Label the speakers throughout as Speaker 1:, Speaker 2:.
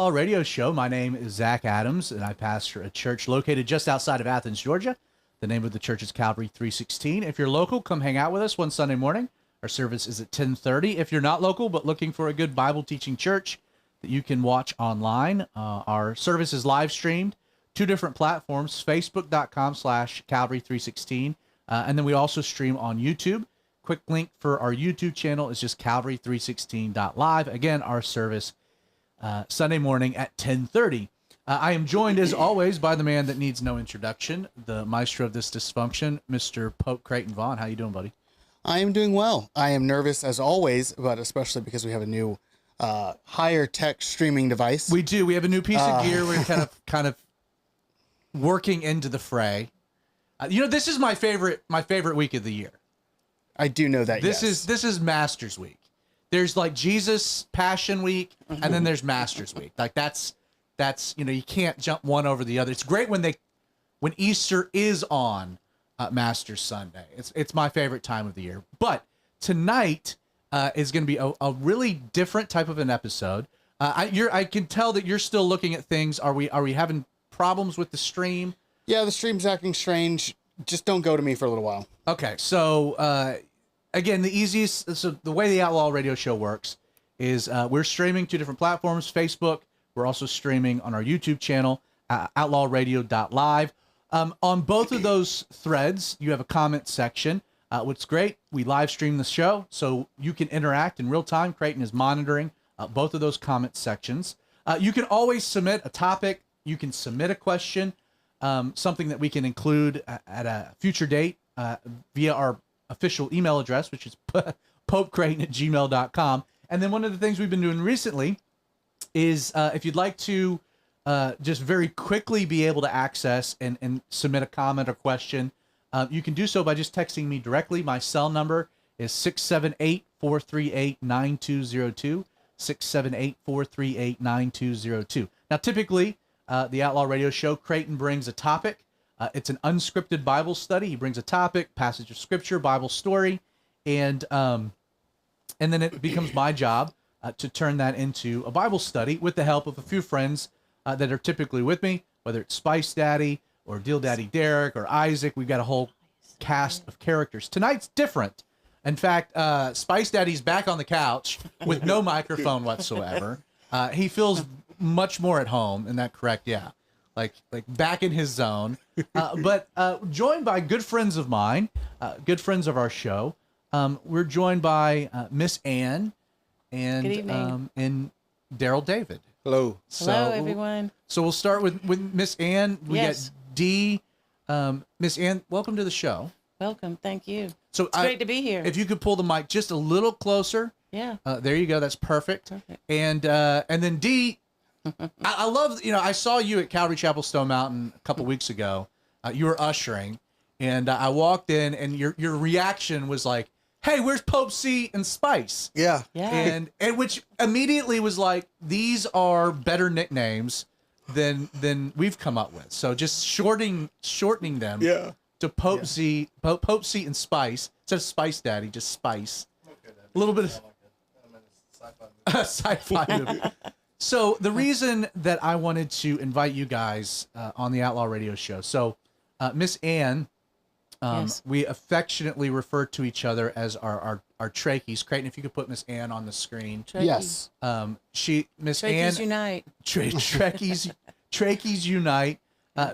Speaker 1: Outlaw Radio Show. My name is Zach Adams, and I pastor a church located just outside of Athens, Georgia. The name of the church is Calvary 316. If you're local, come hang out with us one Sunday morning. Our service is at 10:30. If you're not local but looking for a good Bible teaching church that you can watch online, our service is live streamed, 2 different platforms, facebook.com/Calvary316. And then we also stream on YouTube. Quick link for our YouTube channel is just Calvary316.live. Again, our service Sunday morning at 10:30. I am joined, as always, by the man that needs no introduction, the maestro of this dysfunction, Mr. Pope Creighton Vaughn. How you doing, buddy?
Speaker 2: I am doing well. I am nervous as always, but especially because we have a new higher tech streaming device.
Speaker 1: We do. We have a new piece of gear. We're kind of working into the fray. This is my favorite week of the year.
Speaker 2: I do know that.
Speaker 1: This is Masters Week. There's like Jesus Passion Week, and then there's Masters Week. Like that's you can't jump one over the other. It's great when Easter is on Masters Sunday. It's my favorite time of the year. But tonight is going to be a really different type of an episode. I can tell that you're still looking at things. Are we having problems with the stream?
Speaker 2: Yeah, the stream's acting strange. Just don't go to me for a little while.
Speaker 1: Okay, so again, the way the Outlaw Radio Show works is we're streaming 2 different platforms, Facebook. We're also streaming on our YouTube channel, outlawradio.live. On both of those threads, you have a comment section. What's great, we live stream the show, so you can interact in real time. Creighton is monitoring both of those comment sections. You can always submit a topic. You can submit a question, something that we can include at a future date via our official email address, which is popecreighton@gmail.com. And then one of the things we've been doing recently is if you'd like to just very quickly be able to access and submit a comment or question, you can do so by just texting me directly. My cell number is 678-438-9202, 678-438-9202. Now, typically, the Outlaw Radio Show, Creighton brings a topic. It's an unscripted Bible study. He brings a topic, passage of Scripture, Bible story, and then it becomes my job to turn that into a Bible study with the help of a few friends that are typically with me, whether it's Spice Daddy or Deal Daddy Derek or Isaac. We've got a whole cast of characters. Tonight's different. In fact, Spice Daddy's back on the couch with no microphone whatsoever. He feels much more at home. Isn't that correct? Yeah. Like back in his zone. But joined by good friends of mine, good friends of our show. We're joined by Miss Ann and Daryl David.
Speaker 2: Hello.
Speaker 3: Hello, everyone.
Speaker 1: So we'll start with Miss Ann. We
Speaker 3: Yes.
Speaker 1: got D. Miss Ann, welcome to the show.
Speaker 3: Welcome. Thank you.
Speaker 1: So
Speaker 3: It's great to be here.
Speaker 1: If you could pull the mic just a little closer.
Speaker 3: Yeah.
Speaker 1: There you go. That's perfect.
Speaker 3: Perfect.
Speaker 1: And then D, I love, I saw you at Calvary Chapel Stone Mountain a couple weeks ago. You were ushering, and I walked in, and your reaction was like, hey, where's Pope C and Spice?
Speaker 2: Yeah.
Speaker 3: Yeah.
Speaker 1: And which immediately was like, these are better nicknames than we've come up with. So just shortening them to Pope C and Spice. Instead of Spice Daddy, just Spice. Okay, a little bit of sci-fi movie. So the reason that I wanted to invite you guys on the Outlaw Radio Show. So Miss Ann,
Speaker 3: Yes.
Speaker 1: we affectionately refer to each other as our trachees. Creighton, if you could put Miss Ann on the screen.
Speaker 3: Trekkies.
Speaker 2: Yes.
Speaker 1: Miss
Speaker 3: Trekkies
Speaker 1: Ann,
Speaker 3: unite.
Speaker 1: Trachees unite.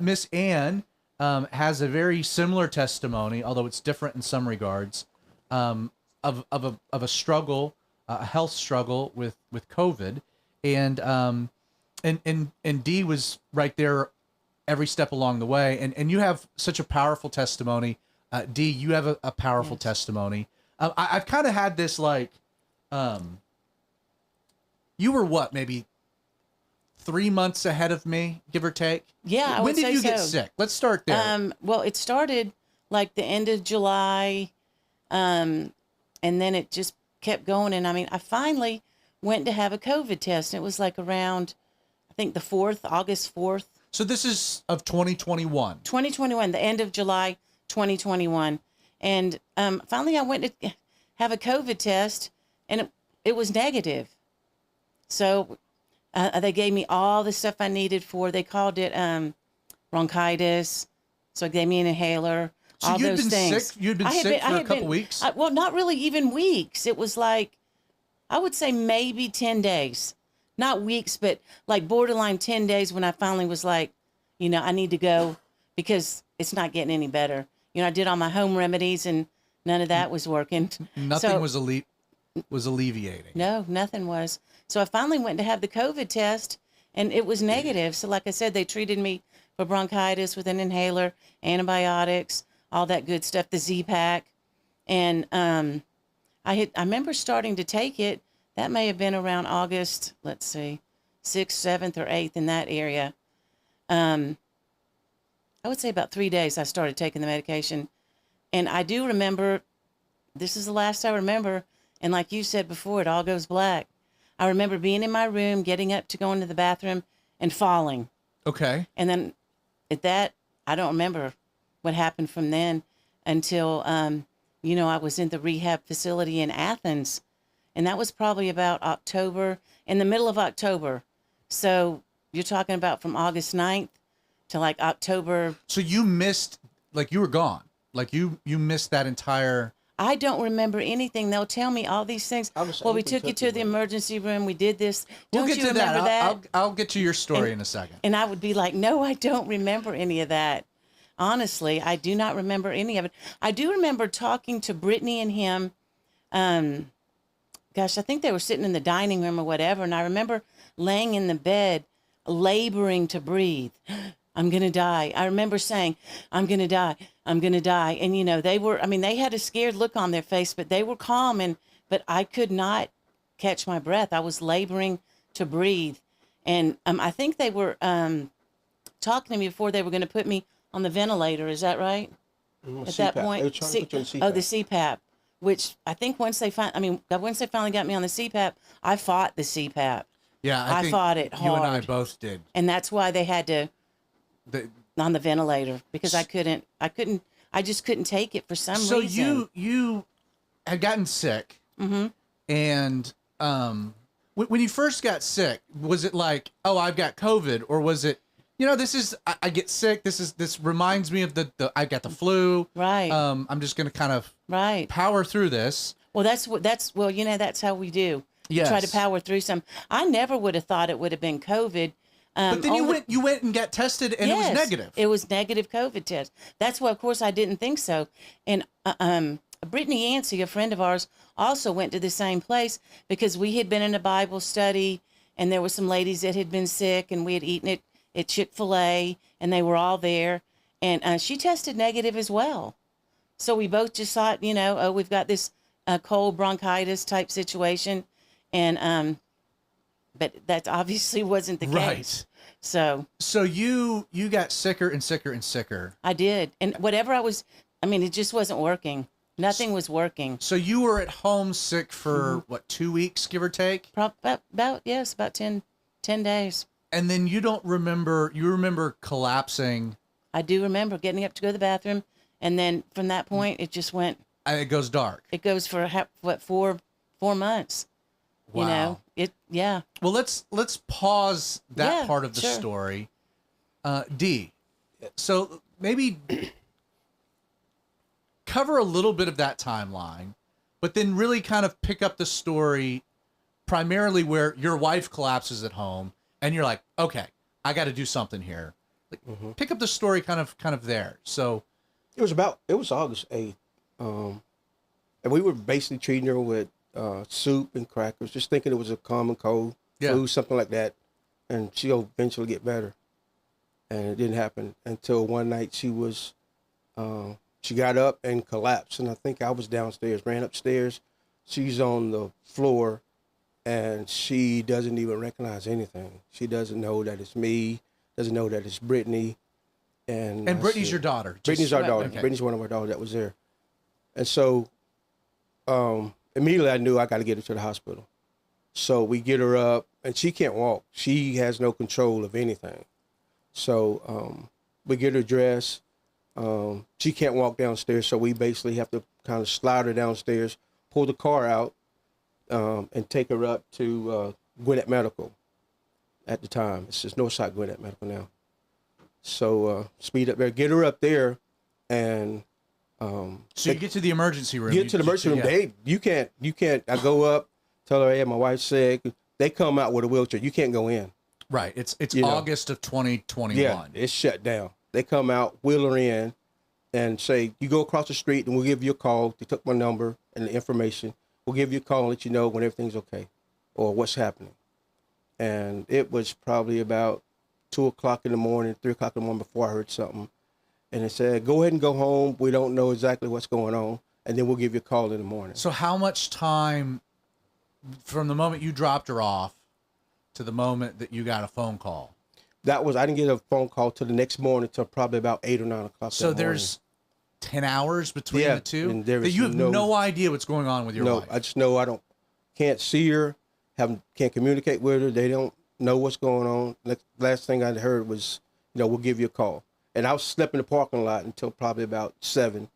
Speaker 1: Miss Ann has a very similar testimony, although it's different in some regards, of a struggle, a health struggle with COVID, and Dee was right there every step along the way, and you have such a powerful testimony. Dee, you have a powerful testimony. I've kind of had this like, you were what, maybe 3 months ahead of me, give or take?
Speaker 3: Yeah, I
Speaker 1: When
Speaker 3: would
Speaker 1: did
Speaker 3: say
Speaker 1: you get
Speaker 3: so.
Speaker 1: sick? Let's start there.
Speaker 3: Well, it started like the end of July, and then it just kept going. And I mean, I finally went to have a COVID test. And it was like around, I think the 4th, August 4th.
Speaker 1: So this is of 2021.
Speaker 3: 2021, the end of July 2021. And finally I went to have a COVID test, and it was negative. So They gave me all the stuff I needed for, they called it bronchitis. So they gave me an inhaler,
Speaker 1: So
Speaker 3: all
Speaker 1: you'd
Speaker 3: those
Speaker 1: been
Speaker 3: things.
Speaker 1: sick? You'd been sick for a couple weeks?
Speaker 3: Well, not really even weeks. It was like, I would say maybe 10 days. Not weeks, but like borderline 10 days when I finally was like, I need to go because it's not getting any better. I did all my home remedies and none of that was working.
Speaker 1: Nothing was alleviating.
Speaker 3: No, nothing was. So I finally went to have the COVID test and it was negative. So like I said, they treated me for bronchitis with an inhaler, antibiotics, all that good stuff, the Z-Pack. And I remember starting to take it. That may have been around August, let's see, 6th, 7th, or 8th in that area. I would say about 3 days I started taking the medication. And I do remember, this is the last I remember, and like you said before, it all goes black. I remember being in my room, getting up to go into the bathroom, and falling.
Speaker 1: Okay.
Speaker 3: And then at that, I don't remember what happened from then until, I was in the rehab facility in Athens. And that was probably about October, in the middle of October. So you're talking about from August 9th to like October.
Speaker 1: So you missed, like you were gone. Like you missed that entire...
Speaker 3: I don't remember anything. They'll tell me all these things. Well, we took you to the emergency room. We did this.
Speaker 1: We'll
Speaker 3: Don't
Speaker 1: get
Speaker 3: you
Speaker 1: to
Speaker 3: remember that?
Speaker 1: I'll get to your story in a second.
Speaker 3: And I would be like, no, I don't remember any of that. Honestly, I do not remember any of it. I do remember talking to Brittany and him. I think they were sitting in the dining room or whatever. And I remember laying in the bed, laboring to breathe. I'm going to die. I remember saying, I'm going to die. I'm going to die. And, they had a scared look on their face, but they were calm. But I could not catch my breath. I was laboring to breathe. And I think they were talking to me before they were going to put me on the ventilator. Is that right? At that point?
Speaker 4: They were trying to put you on CPAP.
Speaker 3: The CPAP, which I think once they finally got me on the CPAP, I fought the CPAP.
Speaker 1: Yeah, I think
Speaker 3: fought it hard.
Speaker 1: You and I both did.
Speaker 3: And that's why they had to on the ventilator, because I just couldn't take it for some reason.
Speaker 1: So you had gotten sick, and when you first got sick, was it like, oh, I've got COVID, or was it, this is I get sick. This reminds me of the I got the flu.
Speaker 3: Right.
Speaker 1: I'm just gonna kind of power through this.
Speaker 3: Well, that's how we do.
Speaker 1: Yes.
Speaker 3: Try to power through some. I never would have thought it would have been COVID.
Speaker 1: But then you went and got tested, and
Speaker 3: yes,
Speaker 1: it was negative.
Speaker 3: It was negative COVID test. That's why, of course, I didn't think so. And Brittany Yancey, a friend of ours, also went to the same place because we had been in a Bible study, and there were some ladies that had been sick, and we had eaten it at Chick-fil-A, and they were all there. And she tested negative as well. So we both just thought, we've got this cold bronchitis type situation. And but that obviously wasn't the case. So
Speaker 1: you got sicker and sicker and sicker.
Speaker 3: I did. And whatever it just wasn't working. Nothing was working.
Speaker 1: So you were at home sick for what, 2 weeks, give or take?
Speaker 3: About 10 days.
Speaker 1: And then you remember collapsing.
Speaker 3: I do remember getting up to go to the bathroom. And then from that point, it just went.
Speaker 1: It goes dark.
Speaker 3: It goes for 4 months.
Speaker 1: Wow.
Speaker 3: Yeah.
Speaker 1: Well, let's pause that part of the story. D. So maybe cover a little bit of that timeline, but then really kind of pick up the story primarily where your wife collapses at home and you're like, okay, I got to do something here. Like, pick up the story kind of there. So
Speaker 4: it was August 8th. And we were basically treating her with soup and crackers, just thinking it was a common cold, flu, something like that, and she'll eventually get better. And it didn't happen until one night she got up and collapsed, and I think I was downstairs, ran upstairs. She's on the floor, and she doesn't even recognize anything. She doesn't know that it's me, doesn't know that it's Brittany. And
Speaker 1: Brittany's your daughter.
Speaker 4: Brittany's our daughter. Okay. Brittany's one of our daughters that was there. And so immediately I knew I got to get her to the hospital. So we get her up, and she can't walk. She has no control of anything. So we get her dressed. She can't walk downstairs, so we basically have to kind of slide her downstairs, pull the car out, and take her up to Gwinnett Medical. at the time. It's just Northside Gwinnett Medical now. So speed up there, get her up there, and
Speaker 1: so you get to the emergency room.
Speaker 4: Get to the emergency room.
Speaker 1: Yeah.
Speaker 4: You can't. I go up, tell her, hey, my wife's sick. They come out with a wheelchair. You can't go in.
Speaker 1: Right. It's
Speaker 4: You know.
Speaker 1: August of 2021.
Speaker 4: Yeah, it's shut down. They come out, wheel her in, and say, you go across the street and we'll give you a call. They took my number and the information. We'll give you a call and let you know when everything's okay or what's happening. And it was probably about 2 o'clock in the morning, 3 o'clock in the morning before I heard something. And they said, go ahead and go home. We don't know exactly what's going on. And then we'll give you a call in the morning.
Speaker 1: So how much time from the moment you dropped her off to the moment that you got a phone call?
Speaker 4: I didn't get a phone call till the next morning, till probably about 8 or 9 o'clock.
Speaker 1: So there's 10 hours between the two?
Speaker 4: And there
Speaker 1: that
Speaker 4: is
Speaker 1: you have no idea what's going on with your wife?
Speaker 4: I just know can't see her, can't communicate with her. They don't know what's going on. Last thing I heard was, we'll give you a call. And I was slept in the parking lot until probably about 7.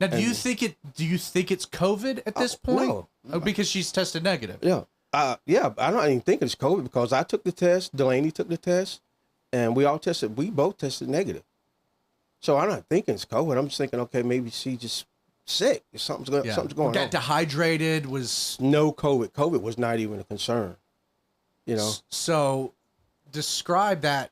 Speaker 1: Now, do you think it's COVID at this point?
Speaker 4: No.
Speaker 1: Oh, because she's tested negative.
Speaker 4: Yeah. I'm not even thinking it's COVID because I took the test, Delaney took the test, and we both tested negative. So I'm not thinking it's COVID. I'm just thinking, okay, maybe she's just sick. Something's going on.
Speaker 1: Got dehydrated,
Speaker 4: no COVID. COVID was not even a concern.
Speaker 1: So describe that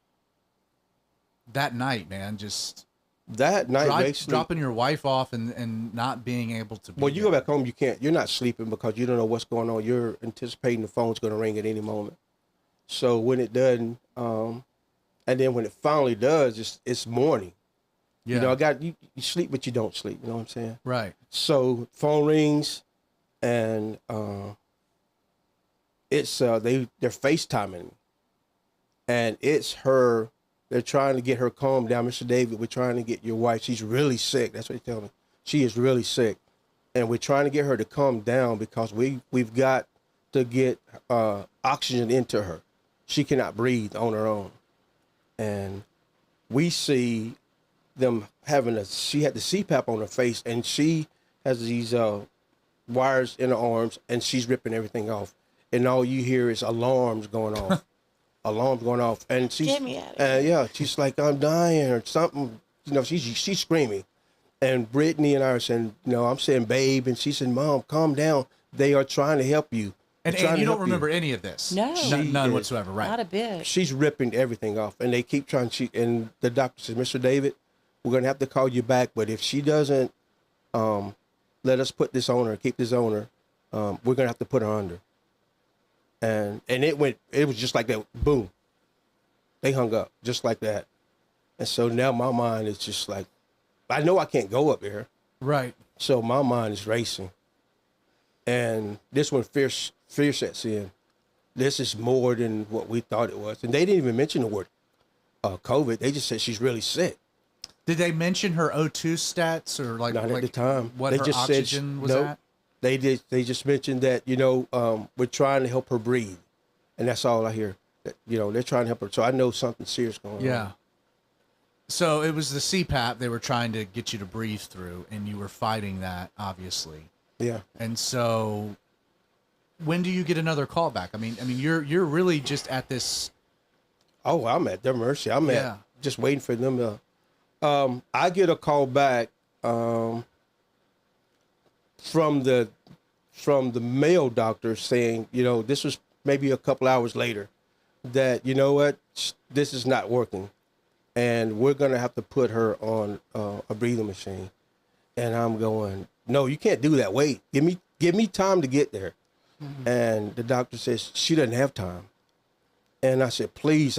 Speaker 1: night, man. Just
Speaker 4: that night, basically
Speaker 1: dropping your wife off and not being able to be
Speaker 4: Well, you go back home, you're not sleeping because you don't know what's going on. You're anticipating the phone's going to ring at any moment. So when it doesn't, and then when it finally does, it's morning.
Speaker 1: Yeah.
Speaker 4: You sleep, but you don't sleep. You know what I'm saying?
Speaker 1: Right.
Speaker 4: So phone rings, and it's they're FaceTiming me, and it's her. They're trying to get her calmed down. Mr. David, we're trying to get your wife. She's really sick. That's what they tell me. She is really sick, and we're trying to get her to calm down because we've got to get oxygen into her. She cannot breathe on her own, and we see them she had the CPAP on her face, and she has these wires in her arms, and she's ripping everything off, and all you hear is alarms going off. Alarms going off, and she's she's like, I'm dying or something. She's screaming, and Brittany and I are saying, I'm saying, babe, and she said, Mom, calm down. They are trying to help you.
Speaker 1: And you don't remember any of this?
Speaker 3: No.
Speaker 1: None whatsoever, right?
Speaker 3: Not a bit.
Speaker 4: She's ripping everything off, and they keep trying. And the doctor says, Mr. David, we're gonna have to call you back, but if she doesn't let us put this on her, keep this on her, we're gonna have to put her under. And it was just like that, boom. They hung up just like that. And so now my mind is just like, I know I can't go up there.
Speaker 1: Right.
Speaker 4: So my mind is racing. And this when fear sets in. This is more than what we thought it was. And they didn't even mention the word COVID. They just said she's really sick.
Speaker 1: Did they mention her O2 stats or
Speaker 4: Not at the time.
Speaker 1: What
Speaker 4: they
Speaker 1: her
Speaker 4: just
Speaker 1: oxygen
Speaker 4: said,
Speaker 1: was
Speaker 4: nope.
Speaker 1: at?
Speaker 4: They just mentioned that, we're trying to help her breathe. And that's all I hear. That, they're trying to help her. So I know something serious going on.
Speaker 1: Yeah. So it was the CPAP they were trying to get you to breathe through, and you were fighting that, obviously.
Speaker 4: Yeah.
Speaker 1: And so when do you get another call back? I mean, you're really just at this.
Speaker 4: Oh, I'm at their mercy. I'm at just waiting for them to. I get a call back from the male doctor saying, this was maybe a couple hours later, that, what, this is not working, and we're going to have to put her on a breathing machine. And I'm going, no, you can't do that. Wait, give me time to get there. Mm-hmm. And the doctor says she doesn't have time. And I said, please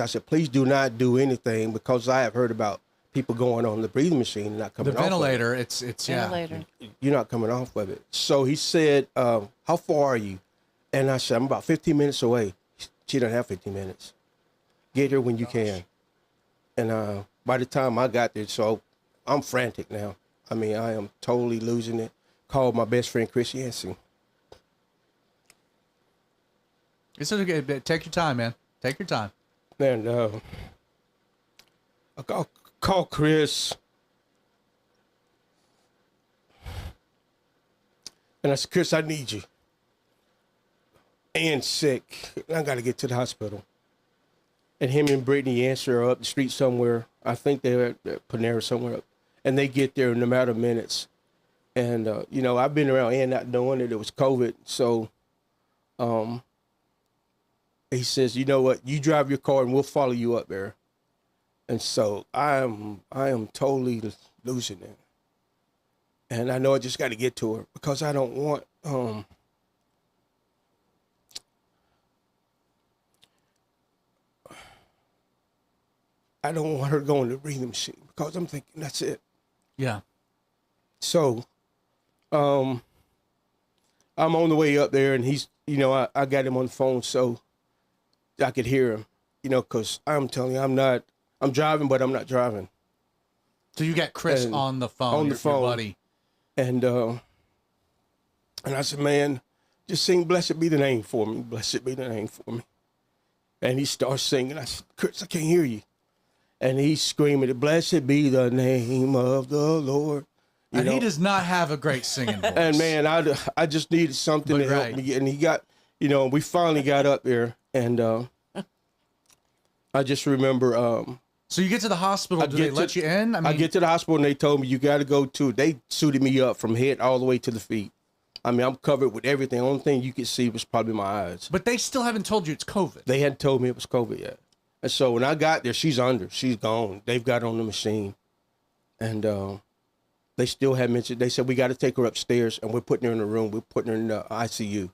Speaker 4: do not do anything, because I have heard about people going on the breathing machine and not coming off.
Speaker 1: The ventilator,
Speaker 4: of it.
Speaker 1: it's
Speaker 3: ventilator.
Speaker 4: You're not coming off of it. So he said, how far are you? And I said, I'm about 15 minutes away. She doesn't have 15 minutes. Get here when you can. And by the time I got there, so I'm frantic now. I mean, I am totally losing it. Called my best friend, Chris Yancey.
Speaker 1: It's okay. Take your time, man. Take your time.
Speaker 4: And I call Chris. And I said, Chris, I need you. Ann's sick. I got to get to the hospital. and him and Brittany Yancey are up the street somewhere. I think they're at Panera somewhere up, and they get there in a matter of minutes. And you know, I've been around and not knowing that it was COVID, so he says, you know what, you drive your car and we'll follow you up there. And so I am totally losing it. And I know I just got to get to her because I don't want her going to the breathing machine because I'm thinking that's it.
Speaker 1: Yeah.
Speaker 4: So I'm on the way up there, and he's, you know, I got him on the phone so I could hear him, you know, because I'm telling you, I'm driving, but I'm not driving.
Speaker 1: So you got Chris on the phone,
Speaker 4: on the
Speaker 1: your
Speaker 4: phone,
Speaker 1: buddy.
Speaker 4: And I said, man, just sing "Blessed Be the Name" for me. Blessed be the name for me. And he starts singing. I said, Chris, I can't hear you. And he's screaming, "Blessed be the name of the Lord."
Speaker 1: And he does not have a great singing voice.
Speaker 4: And man, I just needed something to help me. And he got, you know, we finally got up there, and I just remember.
Speaker 1: So you get to the hospital, do they let you in?
Speaker 4: I get to the hospital and they told me you got to go to, they suited me up from head all the way to the feet. I mean, I'm covered with everything. The only thing you could see was probably my eyes.
Speaker 1: But they still haven't told you it's COVID.
Speaker 4: They hadn't told me it was COVID yet. And so when I got there, she's gone. They've got her on the machine. And they still had mentioned, they said, we got to take her upstairs and we're putting her in a room. We're putting her in the ICU.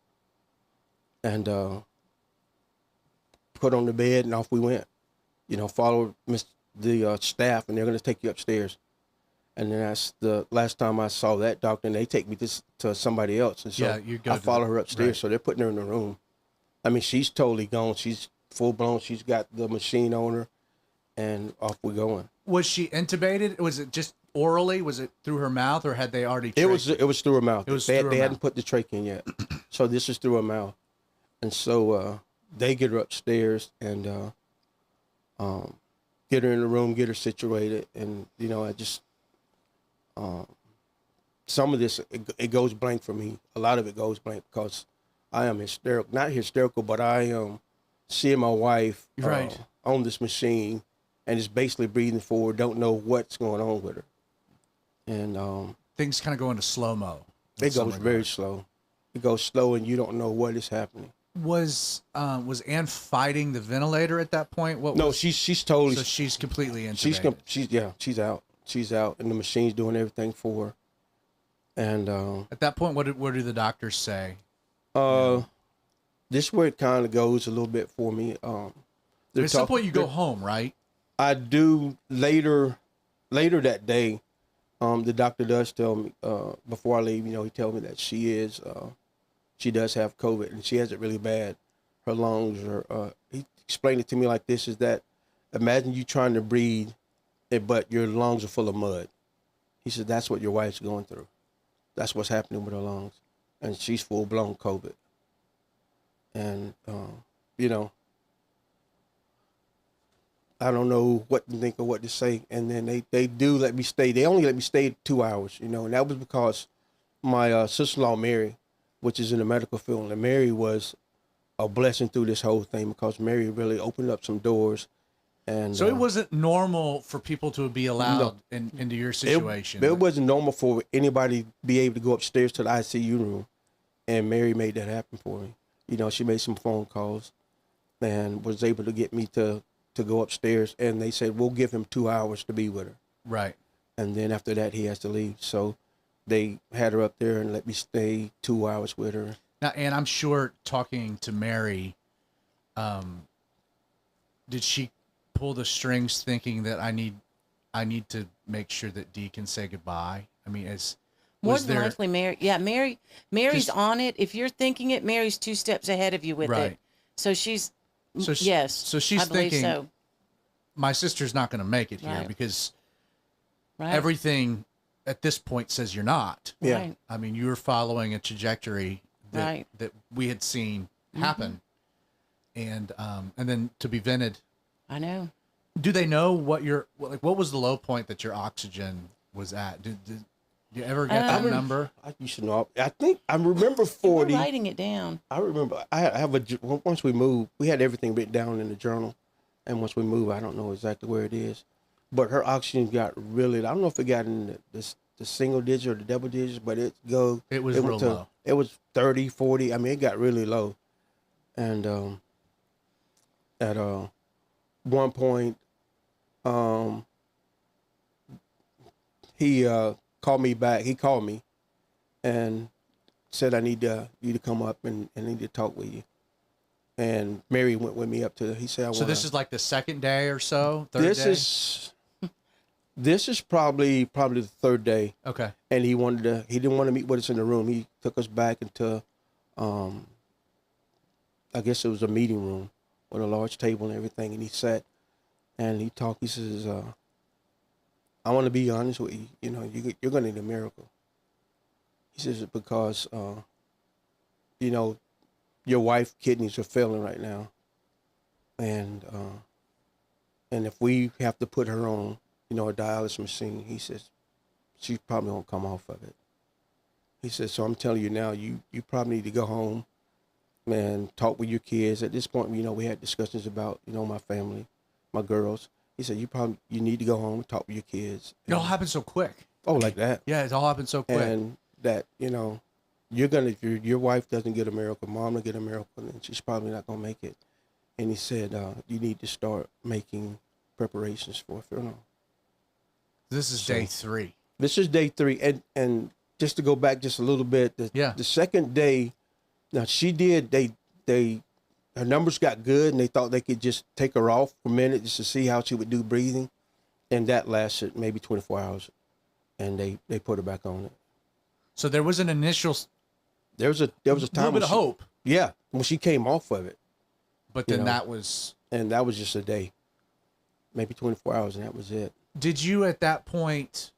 Speaker 4: And put on the bed and off we went. You know, follow the staff, and they're going to take you upstairs. And then that's the last time I saw that doctor, and they take me to somebody else. And so I follow her upstairs, right. So they're putting her in the room. I mean, she's totally gone. She's full blown. She's got the machine on her, and off we're going.
Speaker 1: Was she intubated? Was it just orally? Was it through her mouth, or had they already?
Speaker 4: It was through her mouth. They
Speaker 1: mouth.
Speaker 4: hadn't put the trach in yet, so this is through her mouth. And so they get her upstairs and get her in the room, get her situated, and you know, I just some of this it goes blank for me. A lot of it goes blank because I am hysterical, not hysterical, but I am seeing my wife on this machine, and is basically breathing forward. Don't know what's going on with her, and
Speaker 1: things kind of go into slow mo.
Speaker 4: It goes very slow. It goes slow, and you don't know what is happening.
Speaker 1: Was Ann fighting the ventilator at that point?
Speaker 4: No, she's totally.
Speaker 1: So she's completely intubated.
Speaker 4: She's out. She's out, and the machine's doing everything for her. And
Speaker 1: at that point, what do the doctors say?
Speaker 4: This is where it kind of goes a little bit for me.
Speaker 1: At some point, you go home, right?
Speaker 4: I do later that day. The doctor does tell me before I leave. You know, he tells me that she does have COVID, and she has it really bad. Her lungs are, he explained it to me like this, is that imagine you trying to breathe, but your lungs are full of mud. He said, that's what your wife's going through. That's what's happening with her lungs. And she's full-blown COVID. And, you know, I don't know what to think or what to say. And then they do let me stay. They only let me stay 2 hours, you know, and that was because my sister-in-law, Mary, which is in the medical field. And Mary was a blessing through this whole thing because Mary really opened up some doors. And
Speaker 1: so it wasn't normal for people to be allowed into your situation.
Speaker 4: It wasn't normal for anybody to be able to go upstairs to the ICU room. And Mary made that happen for me. You know, she made some phone calls and was able to get me to go upstairs. And they said, we'll give him 2 hours to be with her.
Speaker 1: Right.
Speaker 4: And then after that, he has to leave. So they had her up there and let me stay 2 hours with her.
Speaker 1: Now, and I'm sure talking to Mary, did she pull the strings thinking that I need to make sure that Dee can say goodbye? I mean,
Speaker 3: more than likely Mary. Yeah, Mary's on it. If you're thinking it, Mary's 2 steps ahead of you with it. So she's yes.
Speaker 1: So she's thinking, my sister's not going to make it here because everything at this point says you're not.
Speaker 4: Yeah.
Speaker 3: Right.
Speaker 1: I mean, you're following a trajectory that we had seen happen, and then to be vented.
Speaker 3: I know.
Speaker 1: Do they know what what was the low point that your oxygen was at? Did you ever get that number?
Speaker 4: You should know. I think I remember 40.
Speaker 3: We're writing it down.
Speaker 4: I remember. I have once we moved, we had everything written down in the journal, And once we move, I don't know exactly where it is. But her oxygen got really, I don't know if it got in the single digit or the double digits, but it
Speaker 1: was real low.
Speaker 4: It was 30, 40. I mean, it got really low. And at one point, he called me back. He called me and said, I need you to come up and I need to talk with you. And Mary went with me up to, he said,
Speaker 1: So this is like the second day or so? Third day?
Speaker 4: This is probably the third day.
Speaker 1: Okay.
Speaker 4: And he didn't want to meet with us in the room. He took us back into, I guess it was a meeting room with a large table and everything. And he sat and he talked. He says, I want to be honest with you. You know, you're going to need a miracle. He says, because, you know, your wife's kidneys are failing right now. And if we have to put her on, you know, a dialysis machine, he says, she probably won't come off of it. He says, so I'm telling you now, you probably need to go home and talk with your kids. At this point, you know, we had discussions about, you know, my family, my girls. He said, you need to go home and talk with your kids.
Speaker 1: It all happened so quick.
Speaker 4: Oh, like that?
Speaker 1: Yeah, it all happened so quick.
Speaker 4: And that, you know, if your wife doesn't get a miracle, mom will get a miracle, and she's probably not going to make it. And he said, you need to start making preparations for a funeral.
Speaker 1: This is day 3.
Speaker 4: This is day 3. And just to go back just a little bit, the second day, now she did, her numbers got good and they thought they could just take her off for a minute just to see how she would do breathing. And that lasted maybe 24 hours. And they put her back on it.
Speaker 1: So there was an initial...
Speaker 4: There was a time... A
Speaker 1: little bit of hope.
Speaker 4: Yeah, when she came off of it.
Speaker 1: But then that was...
Speaker 4: And that was just a day. Maybe 24 hours and that was it.
Speaker 1: Did you at that point...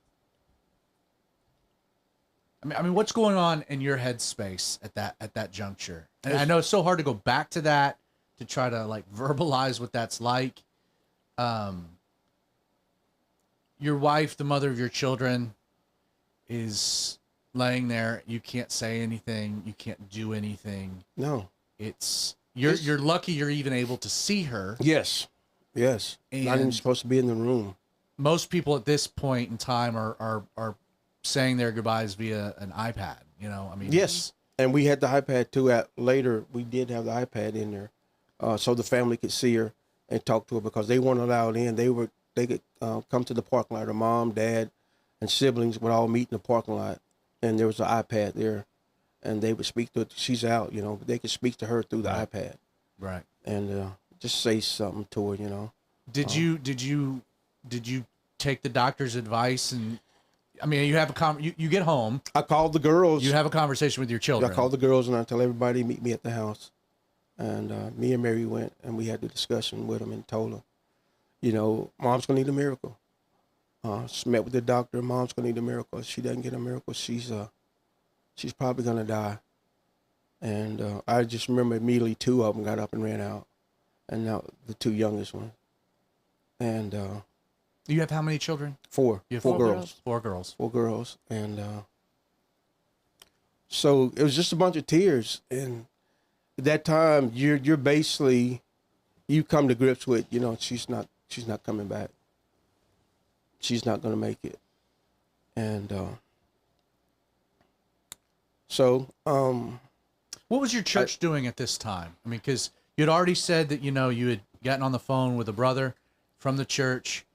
Speaker 1: I mean, what's going on in your headspace at that juncture? And I know it's so hard to go back to that, to try to like verbalize what that's like. Your wife, the mother of your children, is laying there. You can't say anything. You can't do anything.
Speaker 4: No.
Speaker 1: You're lucky you're even able to see her.
Speaker 4: Yes. Yes.
Speaker 1: And
Speaker 4: not even supposed to be in the room.
Speaker 1: Most people at this point in time are saying their goodbyes via an iPad, you know? I mean,
Speaker 4: yes. And we had the iPad too. Later, we did have the iPad in there, so the family could see her and talk to her because they weren't allowed in. They could come to the parking lot. Her mom, dad, and siblings would all meet in the parking lot, and there was an iPad there, and they would speak to her. She's out, you know, but they could speak to her through the iPad,
Speaker 1: right?
Speaker 4: And just say something to her, you know.
Speaker 1: Did you take the doctor's advice and? I mean, you have you get home.
Speaker 4: I called the girls.
Speaker 1: You have a conversation with your children.
Speaker 4: I called the girls and I tell everybody meet me at the house. And me and Mary went and we had the discussion with them and told them, you know, mom's gonna need a miracle. Met with the doctor. Mom's gonna need a miracle. If she doesn't get a miracle, she's probably gonna die. And I just remember immediately 2 of them got up and ran out, and now the 2 youngest ones. And
Speaker 1: you have how many children?
Speaker 4: 4.
Speaker 1: You have
Speaker 4: 4 girls.
Speaker 1: 4 girls.
Speaker 4: 4 girls. And so it was just a bunch of tears. And at that time, you're basically, you come to grips with, you know, she's not coming back. She's not going to make it. And so
Speaker 1: what was your church doing at this time? I mean, because you'd already said that, you know, you had gotten on the phone with a brother from the church.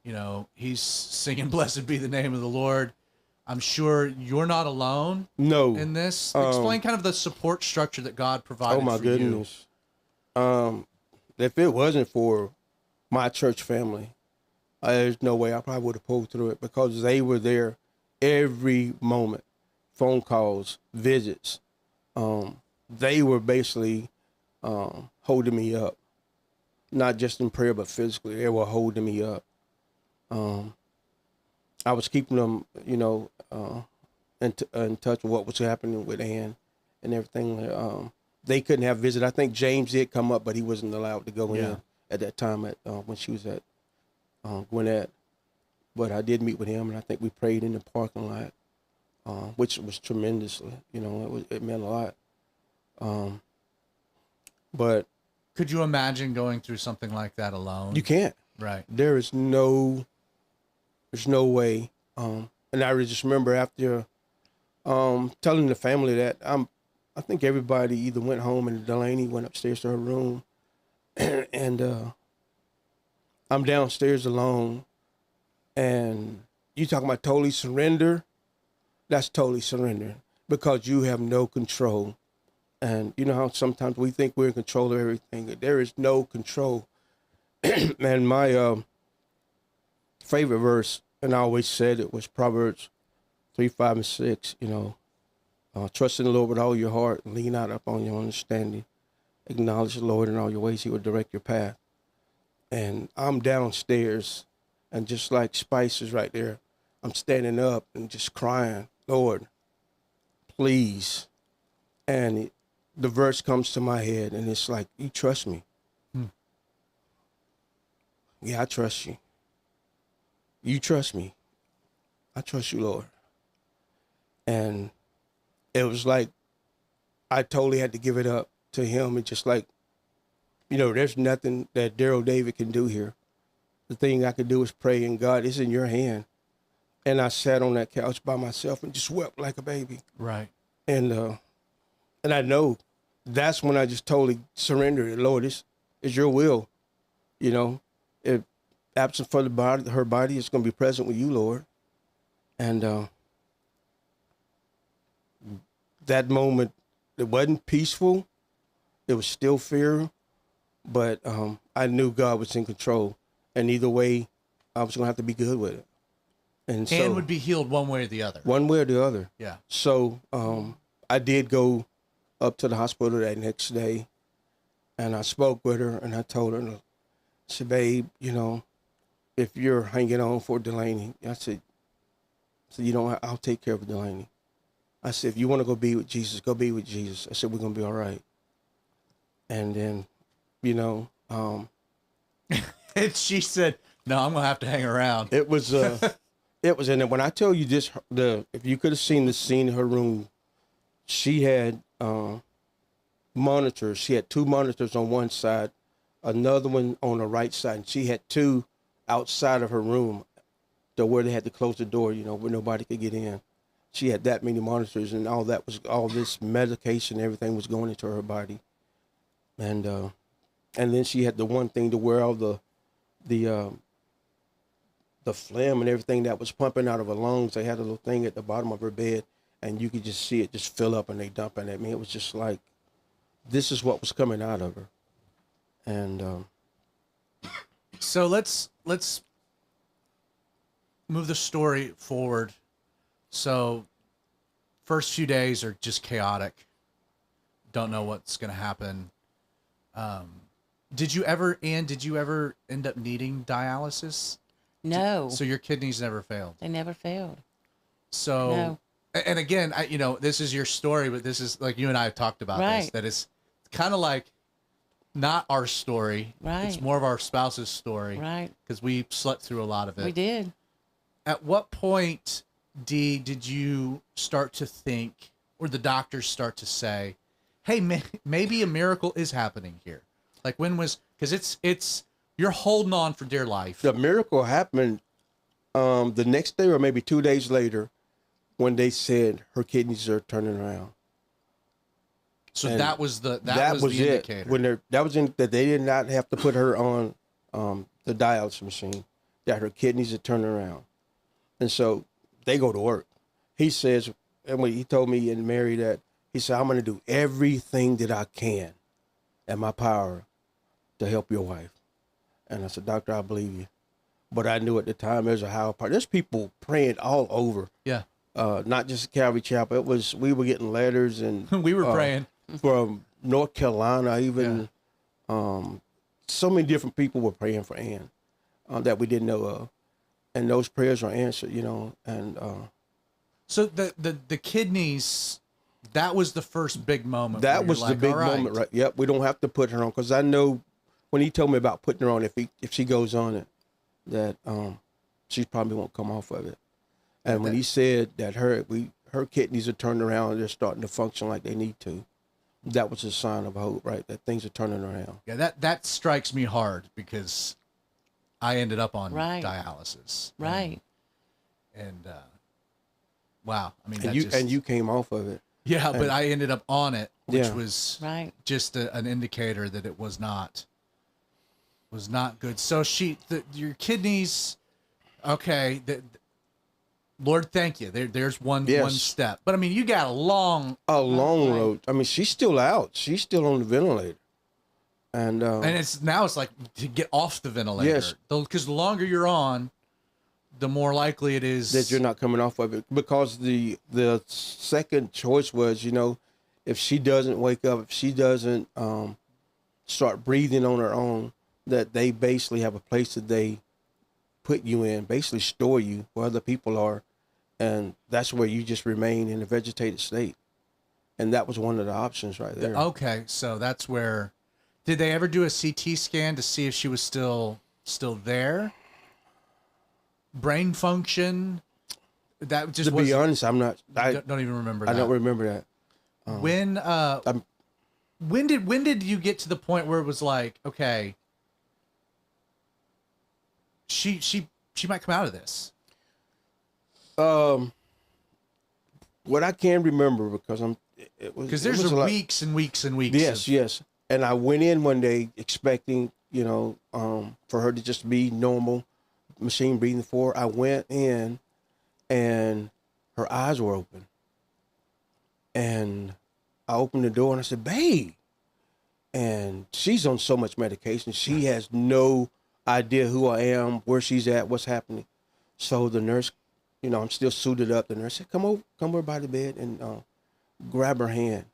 Speaker 1: You know, he's singing "Blessed be the name of the Lord." I'm sure you're not alone.
Speaker 4: No.
Speaker 1: In this, explain kind of the support structure that God provided.
Speaker 4: Oh my goodness! If it wasn't for my church family, there's no way I probably would have pulled through it because they were there every moment, phone calls, visits. They were basically holding me up, not just in prayer but physically. They were holding me up. I was keeping them, you know, in touch with what was happening with Ann and everything. They couldn't have visit. I think James did come up, but he wasn't allowed to go in at that time when she was at Gwinnett. But I did meet with him, and I think we prayed in the parking lot, which was tremendously, you know, it meant a lot. But
Speaker 1: Could you imagine going through something like that alone?
Speaker 4: You can't.
Speaker 1: Right.
Speaker 4: There's no way. And I just remember after telling the family that I think everybody either went home and Delaney went upstairs to her room, and I'm downstairs alone. And you talking about totally surrender? That's totally surrender, because you have no control. And you know how sometimes we think we're in control of everything. There is no control. And my favorite verse, and I always said it, was Proverbs 3, 5, and 6. Trust in the Lord with all your heart and lean not upon your understanding. Acknowledge the Lord in all your ways, he will direct your path. And I'm downstairs, and just like Spice is right there, I'm standing up and just crying, Lord, please. And the verse comes to my head, and it's like, you trust me? Yeah, I trust you. You trust me? I trust you, Lord. And it was like I totally had to give it up to him. And just like, there's nothing that Daryl David can do here. The thing I could do is pray, and God, it's in your hand. And I sat on that couch by myself and just wept like a baby.
Speaker 1: Right.
Speaker 4: And I know that's when I just totally surrendered. Lord, it's your will. If absent for her body, it's going to be present with you, Lord. And that moment, it wasn't peaceful. It was still fear. But I knew God was in control. And either way, I was going to have to be good with it. And so,
Speaker 1: would be healed one way or the other.
Speaker 4: One way or the other.
Speaker 1: Yeah.
Speaker 4: So I did go up to the hospital that next day, and I spoke with her, and I told her, I said, babe, if you're hanging on for Delaney, I said, I'll take care of Delaney. I said, if you want to go be with Jesus, go be with Jesus. I said, we're going to be all right. And then,
Speaker 1: And she said, no, I'm going to have to hang around.
Speaker 4: It was, and when I tell you this, if you could have seen the scene in her room, she had monitors. She had 2 monitors on one side, another one on the right side. And she had 2 outside of her room, where they had to close the door, where nobody could get in. She had that many monitors, and all this medication, everything was going into her body. And then she had the one thing to where all the phlegm and everything that was pumping out of her lungs. They had a little thing at the bottom of her bed, and you could just see it just fill up, and they dumping at me. It was just like, this is what was coming out of her. And
Speaker 1: so let's move the story forward. So first few days are just chaotic. Don't know what's going to happen. Did you ever end up needing dialysis?
Speaker 3: No.
Speaker 1: So your kidneys never failed?
Speaker 3: They never failed.
Speaker 1: So,
Speaker 3: no.
Speaker 1: And again, this is your story, but this is like you and I have talked about
Speaker 3: right.
Speaker 1: this, that it's kind of like not our story.
Speaker 3: Right.
Speaker 1: It's more of our spouse's story.
Speaker 3: Right.
Speaker 1: Because we slept through a lot of it.
Speaker 3: We did.
Speaker 1: At what point, Dee, did you start to think, or the doctors start to say, hey, maybe a miracle is happening here? Like because it's you're holding on for dear life.
Speaker 4: The miracle happened the next day or maybe 2 days later, when they said her kidneys are turning around.
Speaker 1: So
Speaker 4: and
Speaker 1: that was the
Speaker 4: indicator. That they did not have to put her on the dialysis machine, that her kidneys are turning around. And so they go to work. He says, and when he told me and Mary that, he said, I'm going to do everything that I can in my power to help your wife. And I said, Doctor, I believe you. But I knew at the time there's a higher part. There's people praying all over.
Speaker 1: Yeah.
Speaker 4: Not just Calvary Chapel. We were getting letters and
Speaker 1: we were praying
Speaker 4: from North Carolina, even so many different people were praying for Ann that we didn't know of. And those prayers are answered, and
Speaker 1: so the kidneys, that was the first big moment.
Speaker 4: That was the big moment, right? Yep. We don't have to put her on, because I know when he told me about putting her on, if she goes on it, that she probably won't come off of it. And when he said that her kidneys are turned around, they're starting to function like they need to, that was a sign of hope, right? That things are turning around.
Speaker 1: Yeah, that strikes me hard because I ended up on
Speaker 3: Right.
Speaker 1: dialysis.
Speaker 3: Right.
Speaker 1: And wow, I mean,
Speaker 4: And you came off of it.
Speaker 1: yeah, but I ended up on it, which
Speaker 4: Yeah.
Speaker 1: was
Speaker 3: Right.
Speaker 1: just an indicator that it was not good. So your kidneys, okay. Lord, thank you. There's one step, but I mean, you got a long
Speaker 4: road. I mean, she's still out. She's still on the ventilator, and
Speaker 1: it's like to get off the ventilator.
Speaker 4: Yes.
Speaker 1: Because the longer you're on, the more likely it is
Speaker 4: that you're not coming off of it. Because the second choice was, if she doesn't wake up, if she doesn't start breathing on her own, that they basically have a place that they put you in, basically store you where other people are. And that's where you just remain in a vegetated state. And that was one of the options right there.
Speaker 1: Okay, so that's where. Did they ever do a CT scan to see if she was still there? Brain function. That just
Speaker 4: to be honest, I'm not. I
Speaker 1: don't even remember that.
Speaker 4: I don't remember that.
Speaker 1: When did you get to the point where it was like, okay, she might come out of this?
Speaker 4: What I can remember, because
Speaker 1: there's weeks and weeks and weeks.
Speaker 4: Yes. And I went in one day expecting, for her to just be normal, machine breathing for her. I went in, and her eyes were open, and I opened the door and I said, "Babe," and she's on so much medication, she has no idea who I am, where she's at, what's happening. So the nurse, I'm still suited up. The nurse said, come over by the bed and grab her hand.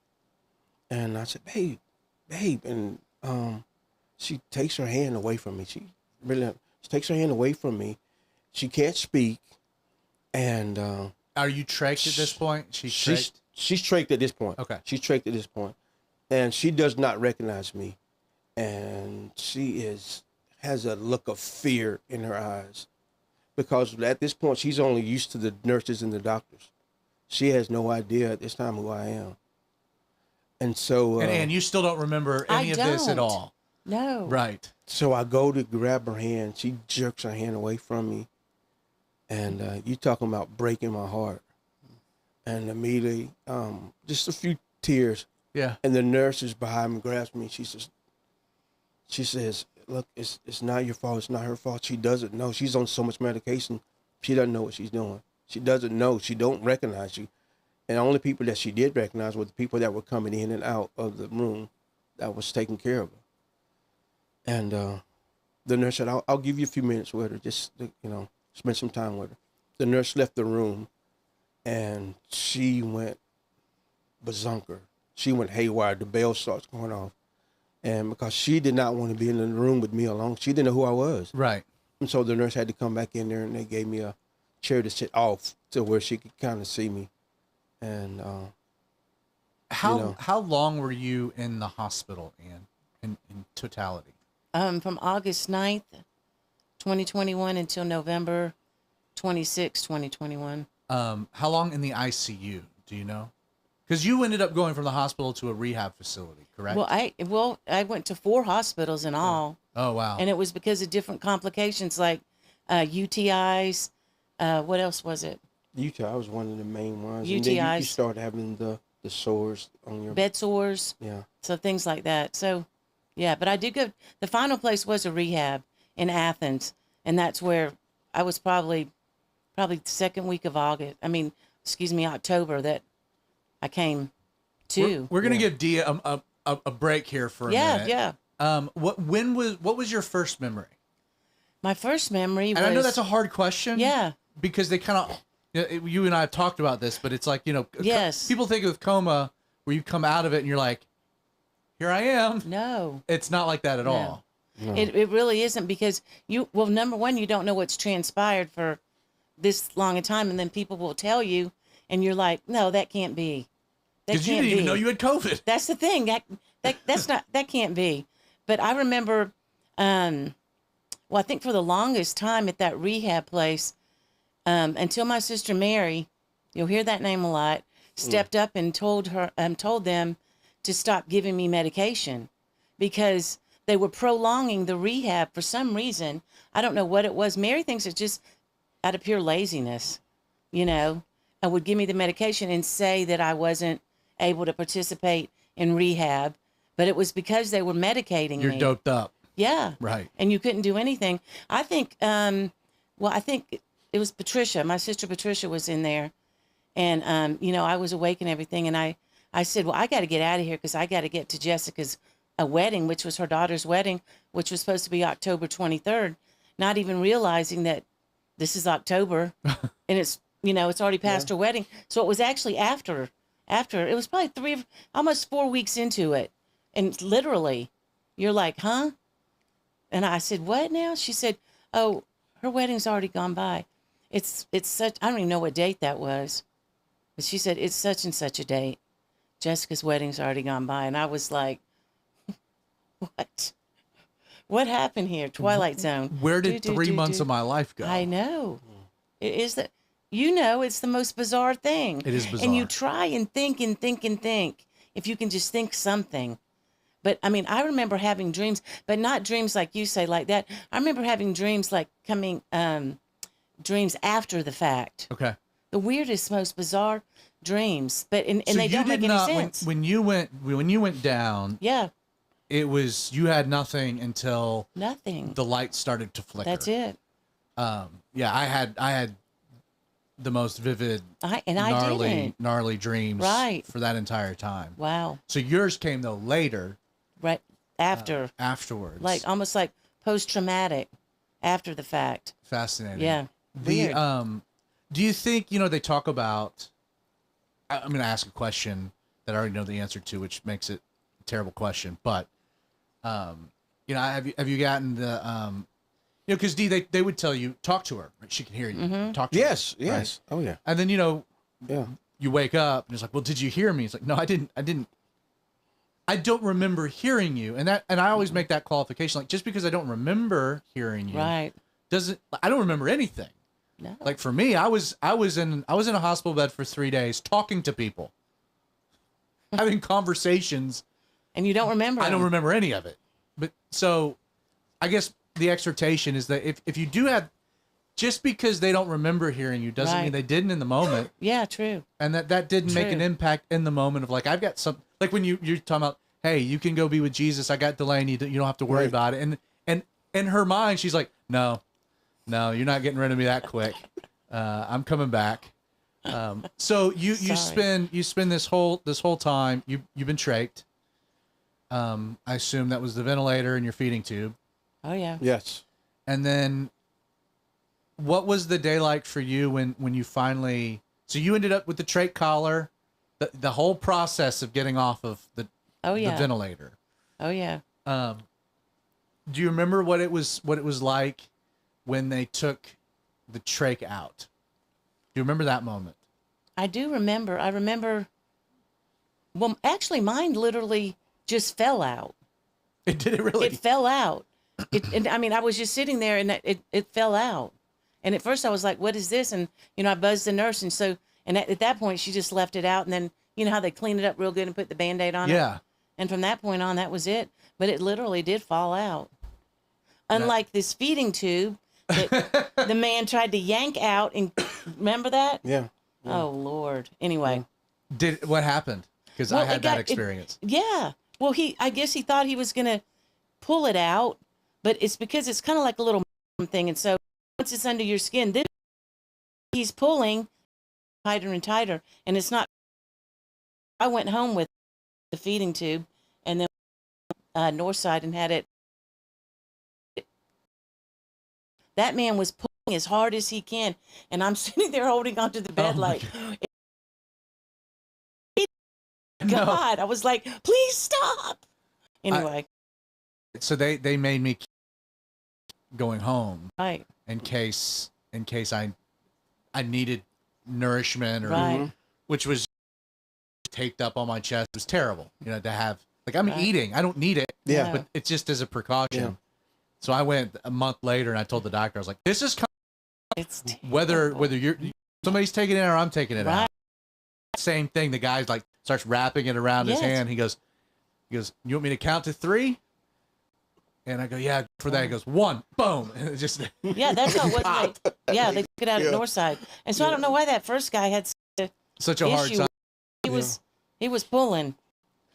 Speaker 4: And I said, babe. And she takes her hand away from me. She takes her hand away from me. She can't speak. And
Speaker 1: are you trached at this point? She's
Speaker 4: trached at this point.
Speaker 1: Okay.
Speaker 4: She's trached at this point. And she does not recognize me. And she has a look of fear in her eyes. Because at this point, she's only used to the nurses and the doctors. She has no idea at this time who I am. And so...
Speaker 1: and you still don't remember any of this at all?
Speaker 3: No.
Speaker 1: Right.
Speaker 4: So I go to grab her hand. She jerks her hand away from me. And you talking about breaking my heart. And immediately, just a few tears.
Speaker 1: Yeah.
Speaker 4: And the nurse is behind me, grabs me. She says, look, it's not your fault. It's not her fault. She doesn't know. She's on so much medication. She doesn't know what she's doing. She doesn't know. She don't recognize you. And the only people that she did recognize were the people that were coming in and out of the room that was taking care of her. And the nurse said, I'll give you a few minutes with her. Just, spend some time with her. The nurse left the room, and she went berserker. She went haywire. The bell starts going off. And because she did not want to be in the room with me alone, she didn't know who I was.
Speaker 1: Right.
Speaker 4: And so the nurse had to come back in there, and they gave me a chair to sit off to where she could kind of see me. And
Speaker 1: how long were you in the hospital, Ann, in totality?
Speaker 3: From August 9th, 2021 until November 26, 2021.
Speaker 1: How long in the ICU? Do you know? Because you ended up going from the hospital to a rehab facility, correct?
Speaker 3: Well, I went to 4 hospitals in all.
Speaker 1: Oh, wow.
Speaker 3: And it was because of different complications like UTIs. What else was it?
Speaker 4: UTI was one of the main ones.
Speaker 3: UTIs.
Speaker 4: And then you started having the sores on your...
Speaker 3: Bed sores.
Speaker 4: Yeah.
Speaker 3: So things like that. So, yeah, but I did go... The final place was a rehab in Athens. And that's where I was probably the second week of October that I came to.
Speaker 1: We're gonna give Dia a break here for a minute.
Speaker 3: Yeah.
Speaker 1: What was your first memory?
Speaker 3: My first memory was...
Speaker 1: And I know that's a hard question.
Speaker 3: Yeah.
Speaker 1: Because they kind of... You and I have talked about this, but it's like,
Speaker 3: yes.
Speaker 1: People think of coma where you come out of it and you're like, here I am.
Speaker 3: No.
Speaker 1: It's not like that at all.
Speaker 4: No.
Speaker 3: It really isn't, because number one, you don't know what's transpired for this long a time, and then people will tell you, and you're like, no, that can't be.
Speaker 1: Because you didn't even know you had COVID.
Speaker 3: That's the thing. That can't be. But I remember, I think for the longest time at that rehab place, until my sister Mary, you'll hear that name a lot, stepped up and told them to stop giving me medication because they were prolonging the rehab for some reason. I don't know what it was. Mary thinks it's just out of pure laziness, you know. I would give me the medication and say that I wasn't able to participate in rehab, but it was because they were medicating me.
Speaker 1: You're doped up.
Speaker 3: Yeah.
Speaker 1: Right.
Speaker 3: And you couldn't do anything. I think, I think it was Patricia. My sister Patricia was in there. And, you know, I was awake and everything. And I said, well, I got to get out of here because I got to get to Jessica's wedding, which was her daughter's wedding, which was supposed to be October 23rd, not even realizing that this is October and it's, you know, it's already past her wedding. So it was actually after, it was probably almost 4 weeks into it. And literally, you're like, huh? And I said, what now? She said, oh, her wedding's already gone by. It's such, I don't even know what date that was. But she said, it's such and such a date. Jessica's wedding's already gone by. And I was like, what? What happened here? Twilight Zone.
Speaker 1: Where did 3 months of my life go?
Speaker 3: I know. It is that, you know, it's the most bizarre thing.
Speaker 1: It is bizarre.
Speaker 3: And you try and think and think and think, if you can just think something. But I mean, I remember having dreams, but not dreams like you say like that. I remember having dreams like dreams after the fact.
Speaker 1: Okay.
Speaker 3: The weirdest, most bizarre dreams, but and
Speaker 1: So
Speaker 3: they
Speaker 1: you
Speaker 3: don't
Speaker 1: did
Speaker 3: make any
Speaker 1: not,
Speaker 3: sense.
Speaker 1: when you went down,
Speaker 3: Yeah,
Speaker 1: it was, you had nothing until
Speaker 3: nothing.
Speaker 1: the light started to flicker.
Speaker 3: That's it.
Speaker 1: Yeah, I had the most vivid,
Speaker 3: I didn't.
Speaker 1: gnarly dreams
Speaker 3: Right.
Speaker 1: for that entire time.
Speaker 3: Wow.
Speaker 1: So yours came though later,
Speaker 3: Right after,
Speaker 1: afterwards.
Speaker 3: like almost like post-traumatic, after the fact.
Speaker 1: Fascinating.
Speaker 3: Yeah.
Speaker 1: The
Speaker 3: Weird.
Speaker 1: do you think, you know, they talk about, I'm going to ask a question that I already know the answer to, which makes it a terrible question, but you know, have you gotten the you know, because they would tell you, talk to her, right? She can hear you.
Speaker 3: Mm-hmm.
Speaker 1: Talk to her.
Speaker 4: Yes.
Speaker 1: Right?
Speaker 4: Oh yeah.
Speaker 1: And then, you know,
Speaker 4: Yeah.
Speaker 1: you wake up and it's like, well, did you hear me? It's like, no, I didn't. I don't remember hearing you. And I always make that qualification. Like, just because I don't remember hearing you,
Speaker 3: Right.
Speaker 1: I don't remember anything.
Speaker 3: No.
Speaker 1: Like for me, I was in a hospital bed for 3 days talking to people, having conversations.
Speaker 3: And you don't remember.
Speaker 1: I don't
Speaker 3: them.
Speaker 1: remember any of it. But so I guess the exhortation is that if you do have, just because they don't remember hearing you doesn't mean
Speaker 3: Right.
Speaker 1: they didn't in the moment.
Speaker 3: Yeah, true.
Speaker 1: And that didn't make an
Speaker 3: True.
Speaker 1: impact in the moment of like, I've got some, like when you're talking about, hey, you can go be with Jesus. I got Delaney. You don't have to worry
Speaker 4: Right.
Speaker 1: about it. And in her mind, she's like, no, you're not getting rid of me that quick. I'm coming back. So you
Speaker 3: Sorry.
Speaker 1: spend this whole time, you've been trached. I assume that was the ventilator and your feeding tube.
Speaker 3: Oh yeah.
Speaker 4: Yes.
Speaker 1: And then what was the day like for you when you finally, so you ended up with the trach collar, the whole process of getting off of the ventilator.
Speaker 3: Oh yeah.
Speaker 1: Do you remember what it was like when they took the trach out? Do you remember that moment?
Speaker 3: I do remember. I remember. Well, actually, mine literally just fell out.
Speaker 1: It did it really?
Speaker 3: It fell out. And I mean, I was just sitting there, and it fell out. And at first, I was like, "What is this?" And you know, I buzzed the nurse, and so at that point, she just left it out. And then you know how they clean it up real good and put the Band-Aid on it.
Speaker 1: Yeah.
Speaker 3: And from that point on, that was it. But it literally did fall out. Unlike this feeding tube that the man tried to yank out, and remember that?
Speaker 4: Yeah.
Speaker 3: Oh Lord. Anyway.
Speaker 1: What happened? Because I had that experience.
Speaker 3: Yeah. Well, I guess he thought he was gonna pull it out, but it's because it's kind of like a little thing, and so once it's under your skin, then he's pulling tighter and tighter, and it's not. I went home with the feeding tube, and then north side, and had it. That man was pulling as hard as he can, and I'm sitting there holding onto the bed like, God, I was like, please stop. Anyway.
Speaker 1: So they made me keep going home
Speaker 3: Right.
Speaker 1: in case I needed nourishment or
Speaker 3: Right.
Speaker 1: which was taped up on my chest. It was terrible, you know, to have, like, I'm eating, I don't need it.
Speaker 4: Yeah.
Speaker 1: But it's just as a precaution.
Speaker 4: Yeah.
Speaker 1: So I went a month later and I told the doctor, I was like, this is
Speaker 3: It's
Speaker 1: whether
Speaker 3: terrible.
Speaker 1: somebody's taking it or I'm taking it
Speaker 3: Right.
Speaker 1: out. Same thing. The guy's like starts wrapping it around his
Speaker 3: Yes.
Speaker 1: hand. He goes, He goes, you want me to count to 3? And I go, yeah, for that. He goes, 1, boom. And it just.
Speaker 3: Yeah, that's how it was. Yeah, they took it out at Northside. And so I don't know why that first guy had
Speaker 1: such a hard
Speaker 3: issue.
Speaker 1: time.
Speaker 3: He was pulling.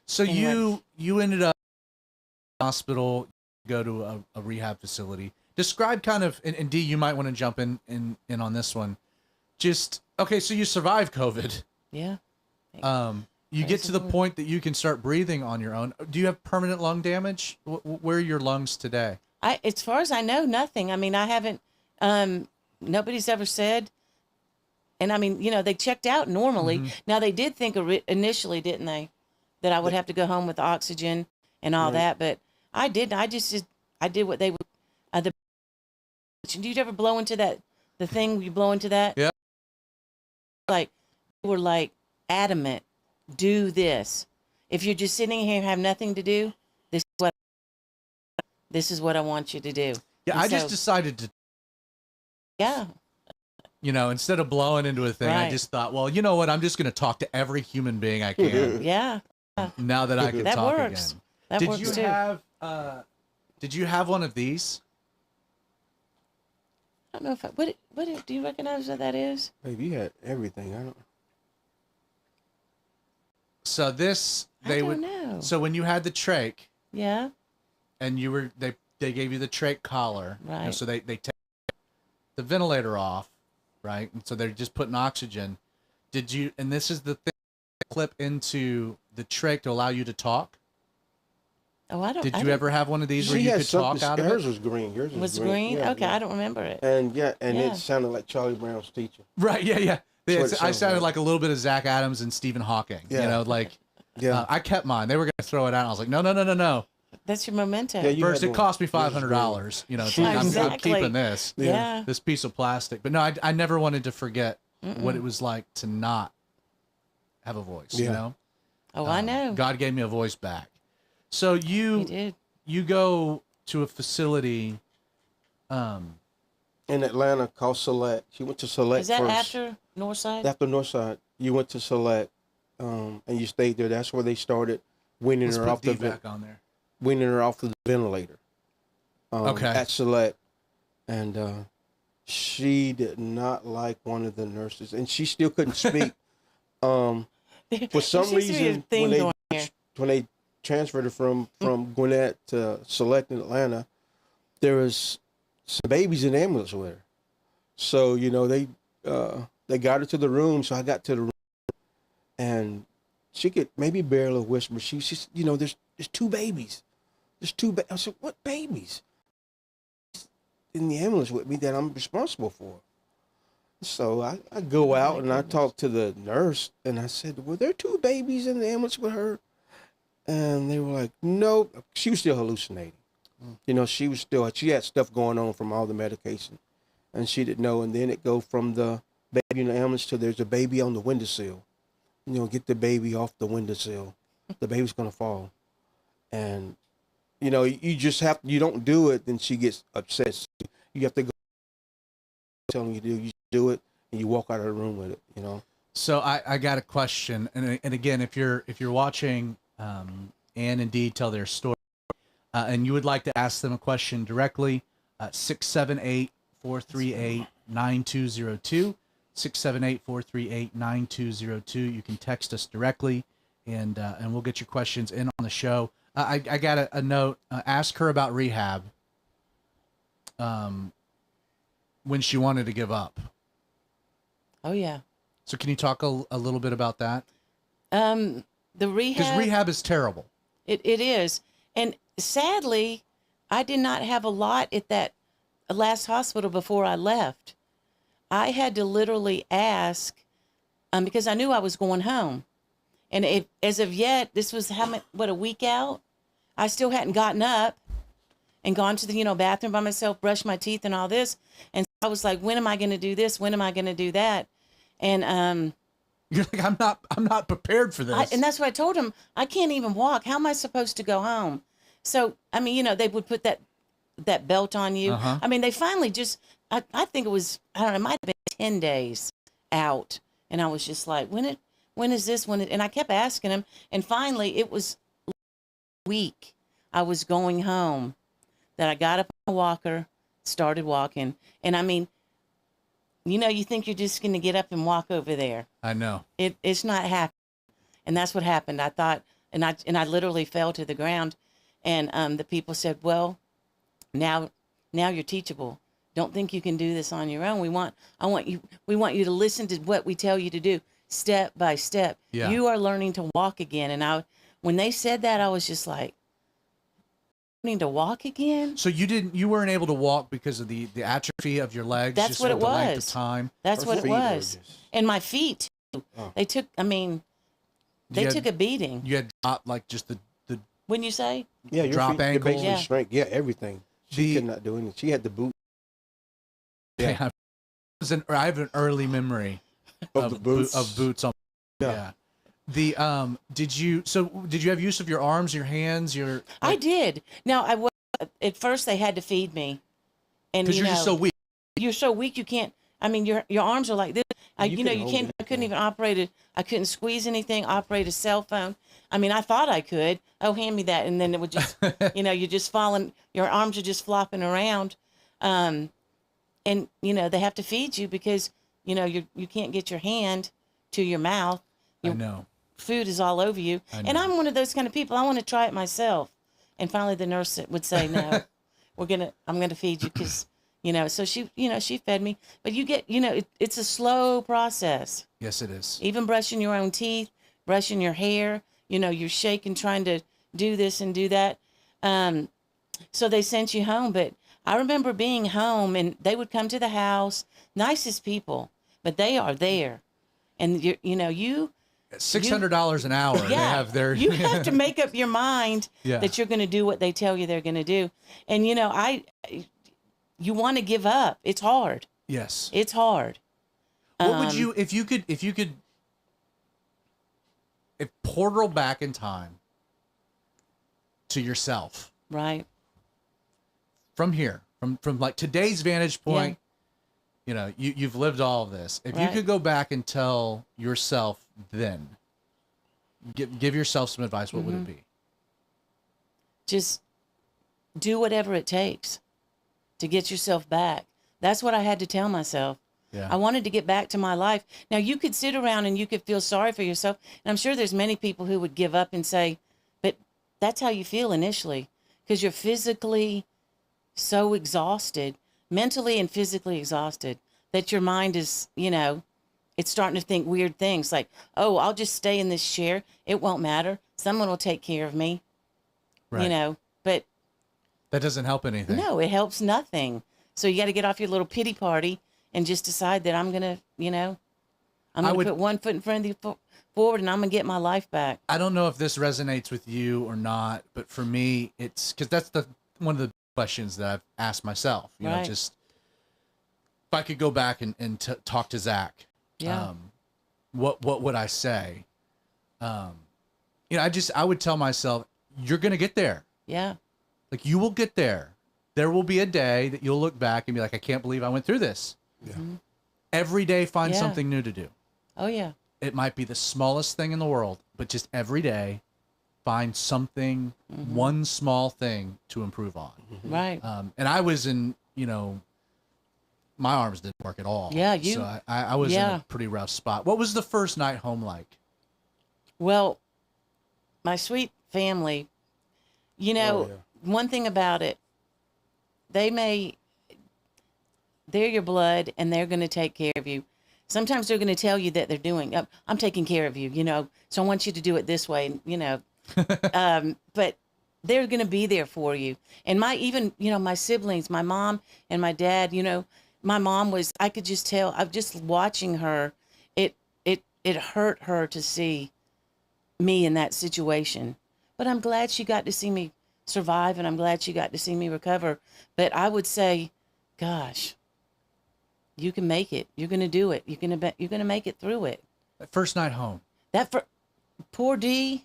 Speaker 1: So you ended up in the hospital, go to a rehab facility. Describe kind of, and D, you might want to jump in on this one. Just, okay, so you survived COVID.
Speaker 3: Yeah.
Speaker 1: You get to the point that you can start breathing on your own. Do you have permanent lung damage? Where are your lungs today?
Speaker 3: As far as I know, nothing. I mean, I haven't, nobody's ever said, and I mean, they checked out normally. Mm-hmm. Now they did think initially, didn't they, that I would have to go home with oxygen and all that, but I didn't. I did what they would, did you ever blow into the thing you blow into that?
Speaker 1: Yeah.
Speaker 3: Like, we were like adamant, do this. If you're just sitting here and have nothing to do, this is what I want you to do.
Speaker 1: Yeah, and I just decided to.
Speaker 3: Yeah.
Speaker 1: Instead of blowing into a thing, right. I just thought, well, you know what? I'm just going to talk to every human being I can.
Speaker 3: Yeah.
Speaker 1: Now that I can talk
Speaker 3: works.
Speaker 1: again.
Speaker 3: That works too.
Speaker 1: Did you have one of these?
Speaker 3: I don't know if what do you recognize what that is?
Speaker 4: Baby, you had everything. I don't.
Speaker 1: So
Speaker 3: I don't know.
Speaker 1: So when you had the trach,
Speaker 3: yeah,
Speaker 1: and they gave you the trach collar,
Speaker 3: right?
Speaker 1: So they take the ventilator off, right? And so they're just putting oxygen. Did you? And this is the thing, clip into the trach to allow you to talk.
Speaker 3: Oh, I don't.
Speaker 1: Did you ever have one of these where you could talk out of it?
Speaker 4: Hers was green. Yours was green.
Speaker 3: Yeah, okay, yeah. I don't remember it.
Speaker 4: And it sounded like Charlie Brown's teacher.
Speaker 1: Right. Yeah. I sounded like a little bit of Zach Adams and Stephen Hawking.
Speaker 4: Yeah.
Speaker 1: I kept mine. They were going to throw it out. I was like, no.
Speaker 3: That's your memento.
Speaker 1: Yeah, first, it cost me $500. I'm keeping this.
Speaker 3: Yeah.
Speaker 1: This piece of plastic. But no, I never wanted to forget what it was like to not have a voice.
Speaker 3: Oh, I know.
Speaker 1: God gave me a voice back. So you go to a facility
Speaker 4: in Atlanta called Select. She went to Select.
Speaker 3: Is that
Speaker 4: first.
Speaker 3: after Northside?
Speaker 4: After Northside, you went to Select, and you stayed there. That's where they started weaning her off weaning her off the ventilator. At Select, and she did not like one of the nurses, and she still couldn't speak. For some reason, when they transferred her from Gwinnett to Select in Atlanta, there was some babies in the ambulance with her. So, they got her to the room. So I got to the room, and she could maybe barely whisper. She's there's 2 babies. There's 2 babies. I said, what babies? In the ambulance with me that I'm responsible for. So I go out and I talk to the nurse, and I said, were there 2 babies in the ambulance with her? And they were like, no. She was still hallucinating. She had stuff going on from all the medication, and she didn't know. And then it go from the baby in the ambulance to there's a baby on the windowsill. Get the baby off the windowsill. The baby's going to fall. And, you just you don't do it, then she gets upset. You have to go tell them you do it, and you walk out of the room with it,
Speaker 1: So I got a question. And again, if you're watching Ann and Dee tell their story, and you would like to ask them a question directly, 678-438-9202, 678-438-9202. You can text us directly, and we'll get your questions in on the show. I got a note. Ask her about rehab when she wanted to give up.
Speaker 3: Oh, yeah.
Speaker 1: So can you talk a little bit about that?
Speaker 3: The rehab.
Speaker 1: Because rehab is terrible.
Speaker 3: It is. And sadly, I did not have a lot at that last hospital before I left. I had to literally ask, because I knew I was going home. And as of yet, this was a week out? I still hadn't gotten up and gone to the, bathroom by myself, brushed my teeth and all this. And so I was like, when am I going to do this? When am I going to do that? And,
Speaker 1: you're like, I'm not prepared for this.
Speaker 3: And that's what I told him. I can't even walk. How am I supposed to go home? So, they would put that belt on you.
Speaker 1: Uh-huh.
Speaker 3: They finally I think it was, I don't know, it might have been 10 days out. And I was just like, when is this? And I kept asking him. And finally it was week I was going home that I got up on a walker, started walking. And I mean, you think you're just going to get up and walk over there.
Speaker 1: I know.
Speaker 3: It's not happening. And that's what happened. I thought, and I literally fell to the ground. And the people said, well, now you're teachable. Don't think you can do this on your own. We want you to listen to what we tell you to do step by step.
Speaker 1: Yeah.
Speaker 3: You are learning to walk again. And when they said that, I was just like, learning to walk again?
Speaker 1: So you weren't able to walk because of the atrophy of your legs?
Speaker 3: That's
Speaker 1: just
Speaker 3: what
Speaker 1: with
Speaker 3: it
Speaker 1: the length
Speaker 3: was.
Speaker 1: of time?
Speaker 3: That's
Speaker 4: Her
Speaker 3: what it
Speaker 4: feet were
Speaker 3: was.
Speaker 4: just-
Speaker 3: And my feet too.
Speaker 4: Oh.
Speaker 3: They took a beating.
Speaker 1: You had like just the
Speaker 3: Wouldn't you say?
Speaker 4: Yeah, your
Speaker 1: drop
Speaker 4: feet,
Speaker 1: ankle.
Speaker 4: Your basically
Speaker 3: Yeah.
Speaker 4: shrank. Yeah, everything. She could not do anything. She had the boot
Speaker 1: I have an early memory
Speaker 4: of the boots.
Speaker 1: of boots on.
Speaker 4: Yeah.
Speaker 1: The did you have use of your arms, your hands, your?
Speaker 3: I did. Now at first they had to feed me, and
Speaker 1: Because you're just so weak.
Speaker 3: You're so weak you can't. I mean, your arms are like this.
Speaker 4: You couldn't hold
Speaker 3: I couldn't even operate it. I couldn't squeeze anything. Operate a cell phone. I mean, I thought I could. Oh, hand me that, and then it would just, you're just falling. Your arms are just flopping around, and they have to feed you because you can't get your hand to your mouth.
Speaker 1: I know.
Speaker 3: Food is all over you, and I'm one of those kind of people. I want to try it myself, and finally the nurse would say, "No, I'm gonna feed you because." So she fed me, but you get, it's a slow process.
Speaker 1: Yes, it is.
Speaker 3: Even brushing your own teeth, brushing your hair, you're shaking, trying to do this and do that. So they sent you home, but I remember being home and they would come to the house, nicest people, but they are there. And you
Speaker 1: $600 an hour. They have their.
Speaker 3: You have to make up your mind
Speaker 1: Yeah.
Speaker 3: that you're going to do what they tell you they're going to do. And, you want to give up. It's hard.
Speaker 1: Yes.
Speaker 3: It's hard.
Speaker 1: What would you, if you could portal back in time to yourself
Speaker 3: Right.
Speaker 1: from here, from like today's vantage point, you've lived all of this. If you
Speaker 3: Right.
Speaker 1: could go back and tell yourself then, give yourself some advice, what would it be?
Speaker 3: Just do whatever it takes to get yourself back. That's what I had to tell myself.
Speaker 1: Yeah.
Speaker 3: I wanted to get back to my life. Now, you could sit around and you could feel sorry for yourself. And I'm sure there's many people who would give up and say, but that's how you feel initially, because you're physically so exhausted, mentally and physically exhausted, that your mind is, it's starting to think weird things like, oh, I'll just stay in this chair. It won't matter. Someone will take care of me,
Speaker 1: Right.
Speaker 3: But
Speaker 1: That doesn't help anything.
Speaker 3: no, it helps nothing. So you got to get off your little pity party and just decide that I'm going to, I'm going to put one foot in front of the forward and I'm going to get my life back.
Speaker 1: I don't know if this resonates with you or not, but for me, it's because that's one of the questions that I've asked myself.
Speaker 3: Right.
Speaker 1: Just if I could go back and talk to Zach,
Speaker 3: Yeah.
Speaker 1: What would I say? I would tell myself, you're gonna get there.
Speaker 3: Yeah.
Speaker 1: Like you will get there. There will be a day that you'll look back and be like, I can't believe I went through this.
Speaker 4: Yeah.
Speaker 3: Mm-hmm.
Speaker 1: Every day, find
Speaker 3: Yeah.
Speaker 1: something new to do.
Speaker 3: Oh, yeah.
Speaker 1: It might be the smallest thing in the world, but just every day, find something, one small thing to improve on.
Speaker 3: Right.
Speaker 1: And I was in, my arms didn't work at all.
Speaker 3: Yeah,
Speaker 1: So I was in
Speaker 3: Yeah.
Speaker 1: a pretty rough spot. What was the first night home like?
Speaker 3: Well, my sweet family, one thing about it, they're your blood and they're going to take care of you. Sometimes they're going to tell you that they're doing, I'm taking care of you, so I want you to do it this way, but they're going to be there for you. And my siblings, my mom and my dad, my mom I could just tell, I'm just watching her. It hurt her to see me in that situation, but I'm glad she got to see me survive and I'm glad she got to see me recover. But I would say, gosh, you can make it. You're going to do it. You're going to make it through it.
Speaker 1: That first night home.
Speaker 3: Poor D.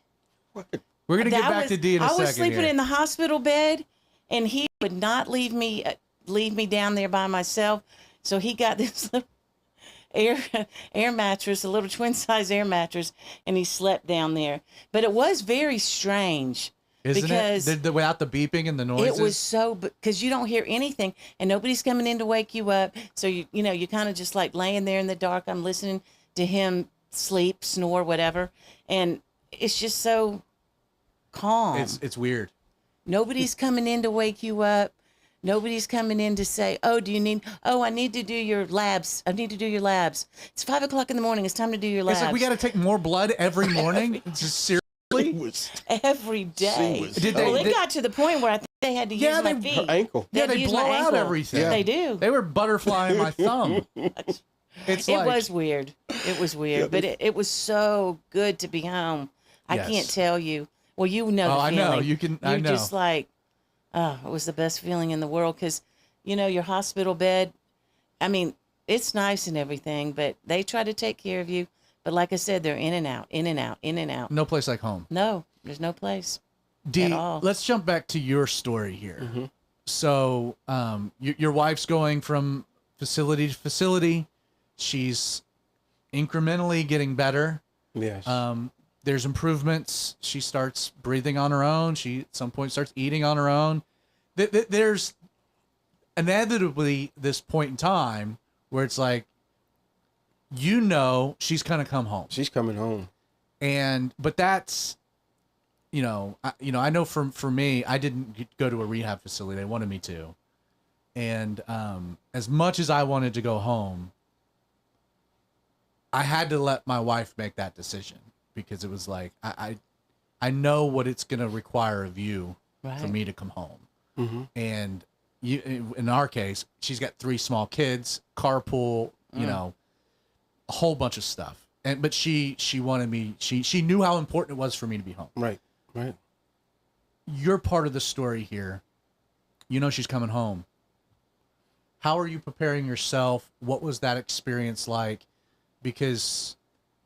Speaker 1: We're going to get back to D in a second.
Speaker 3: I was sleeping
Speaker 1: here.
Speaker 3: in the hospital bed and he would not leave me down there by myself. So he got this little air mattress, a little twin size air mattress, and he slept down there. But it was very strange
Speaker 1: Isn't
Speaker 3: because
Speaker 1: it? Without the beeping and the noises.
Speaker 3: It was so, because you don't hear anything and nobody's coming in to wake you up. So you kind of just like laying there in the dark. I'm listening to him sleep, snore, whatever. And it's just so calm.
Speaker 1: It's weird.
Speaker 3: Nobody's coming in to wake you up. Nobody's coming in to say, I need to do your labs. I need to do your labs. It's 5 o'clock in the morning. It's time to do your labs.
Speaker 1: It's like, we got to take more blood every morning. Just seriously.
Speaker 3: Every day. It got to the point where I think they had to use my feet.
Speaker 4: Her ankle.
Speaker 1: Yeah, they blow out everything.
Speaker 3: Yeah. They do.
Speaker 1: They were butterflying my thumb. It
Speaker 3: was weird. It was weird, but it was so good to be home. I can't tell you. Well, you know the feeling.
Speaker 1: I know. You're
Speaker 3: just like, it was the best feeling in the world because, your hospital bed, I mean, it's nice and everything, but they try to take care of you. But like I said, they're in and out, in and out, in and out.
Speaker 1: No place like home.
Speaker 3: No, there's no place at all.
Speaker 1: Let's jump back to your story here.
Speaker 4: Mm-hmm.
Speaker 1: So your wife's going from facility to facility. She's incrementally getting better.
Speaker 4: Yes.
Speaker 1: There's improvements. She starts breathing on her own. She at some point starts eating on her own. There's inevitably this point in time where it's like, she's gonna come home.
Speaker 4: She's coming home.
Speaker 1: But that's, I know for me, I didn't go to a rehab facility. They wanted me to. And as much as I wanted to go home, I had to let my wife make that decision because it was like, I know what it's going to require of you for me to come home.
Speaker 4: Mm-hmm.
Speaker 1: And in our case, she's got 3 small kids, carpool, a whole bunch of stuff. But she wanted me, she knew how important it was for me to be home.
Speaker 4: Right.
Speaker 1: You're part of the story here. She's coming home. How are you preparing yourself? What was that experience like? Because,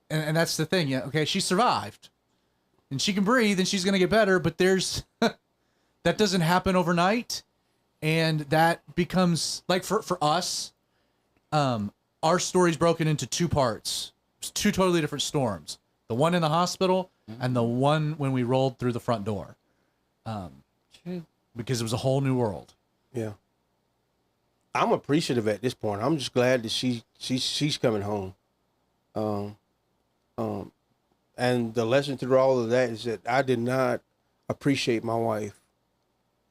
Speaker 1: and that's the thing. Yeah. Okay. She survived and she can breathe and she's going to get better, but that doesn't happen overnight. And that becomes like for us, our story's broken into 2 parts. It's 2 totally different storms. The one in the hospital and the one when we rolled through the front door.
Speaker 3: True.
Speaker 1: Because it was a whole new world.
Speaker 4: Yeah. I'm appreciative at this point. I'm just glad that she's coming home. And the lesson through all of that is that I did not appreciate my wife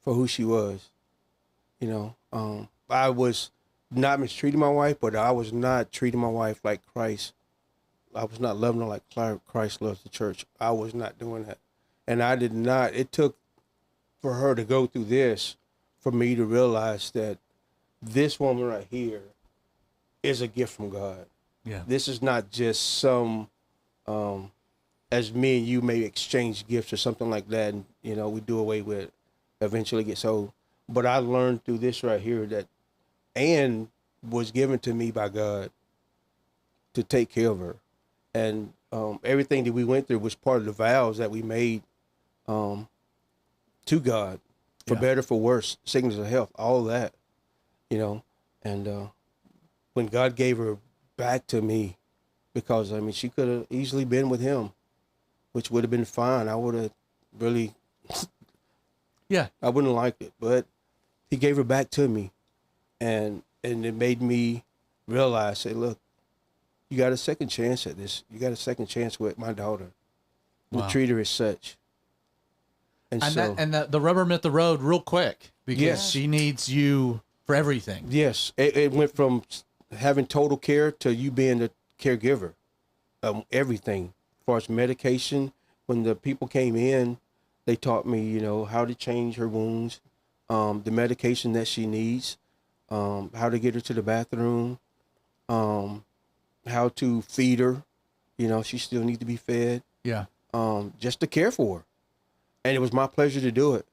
Speaker 4: for who she was. I was not mistreating my wife, but I was not treating my wife like Christ. I was not loving her like Christ loves the church. I was not doing that. And I did not. It took for her to go through this for me to realize that this woman right here is a gift from God.
Speaker 1: Yeah.
Speaker 4: This is not just some, as me and you may exchange gifts or something like that, and, we do away with it, eventually get sold. But I learned through this right here that Ann was given to me by God to take care of her. And everything that we went through was part of the vows that we made to God, for better, for worse, sickness or health, all of that, And when God gave her back to me, because, she could have easily been with him, which would have been fine. I would have really, I wouldn't have liked it. But he gave her back to me. And it made me realize, say, look, you got a second chance at this. You got a second chance with my daughter. We'll treat her as such. And
Speaker 1: the rubber met the road real quick because she needs you for everything.
Speaker 4: Yes. It went from having total care to you being the caregiver. Everything. As far as medication, when the people came in, they taught me, how to change her wounds, the medication that she needs, how to get her to the bathroom, how to feed her. She still needs to be fed.
Speaker 1: Yeah.
Speaker 4: Just to care for her. And it was my pleasure to do it.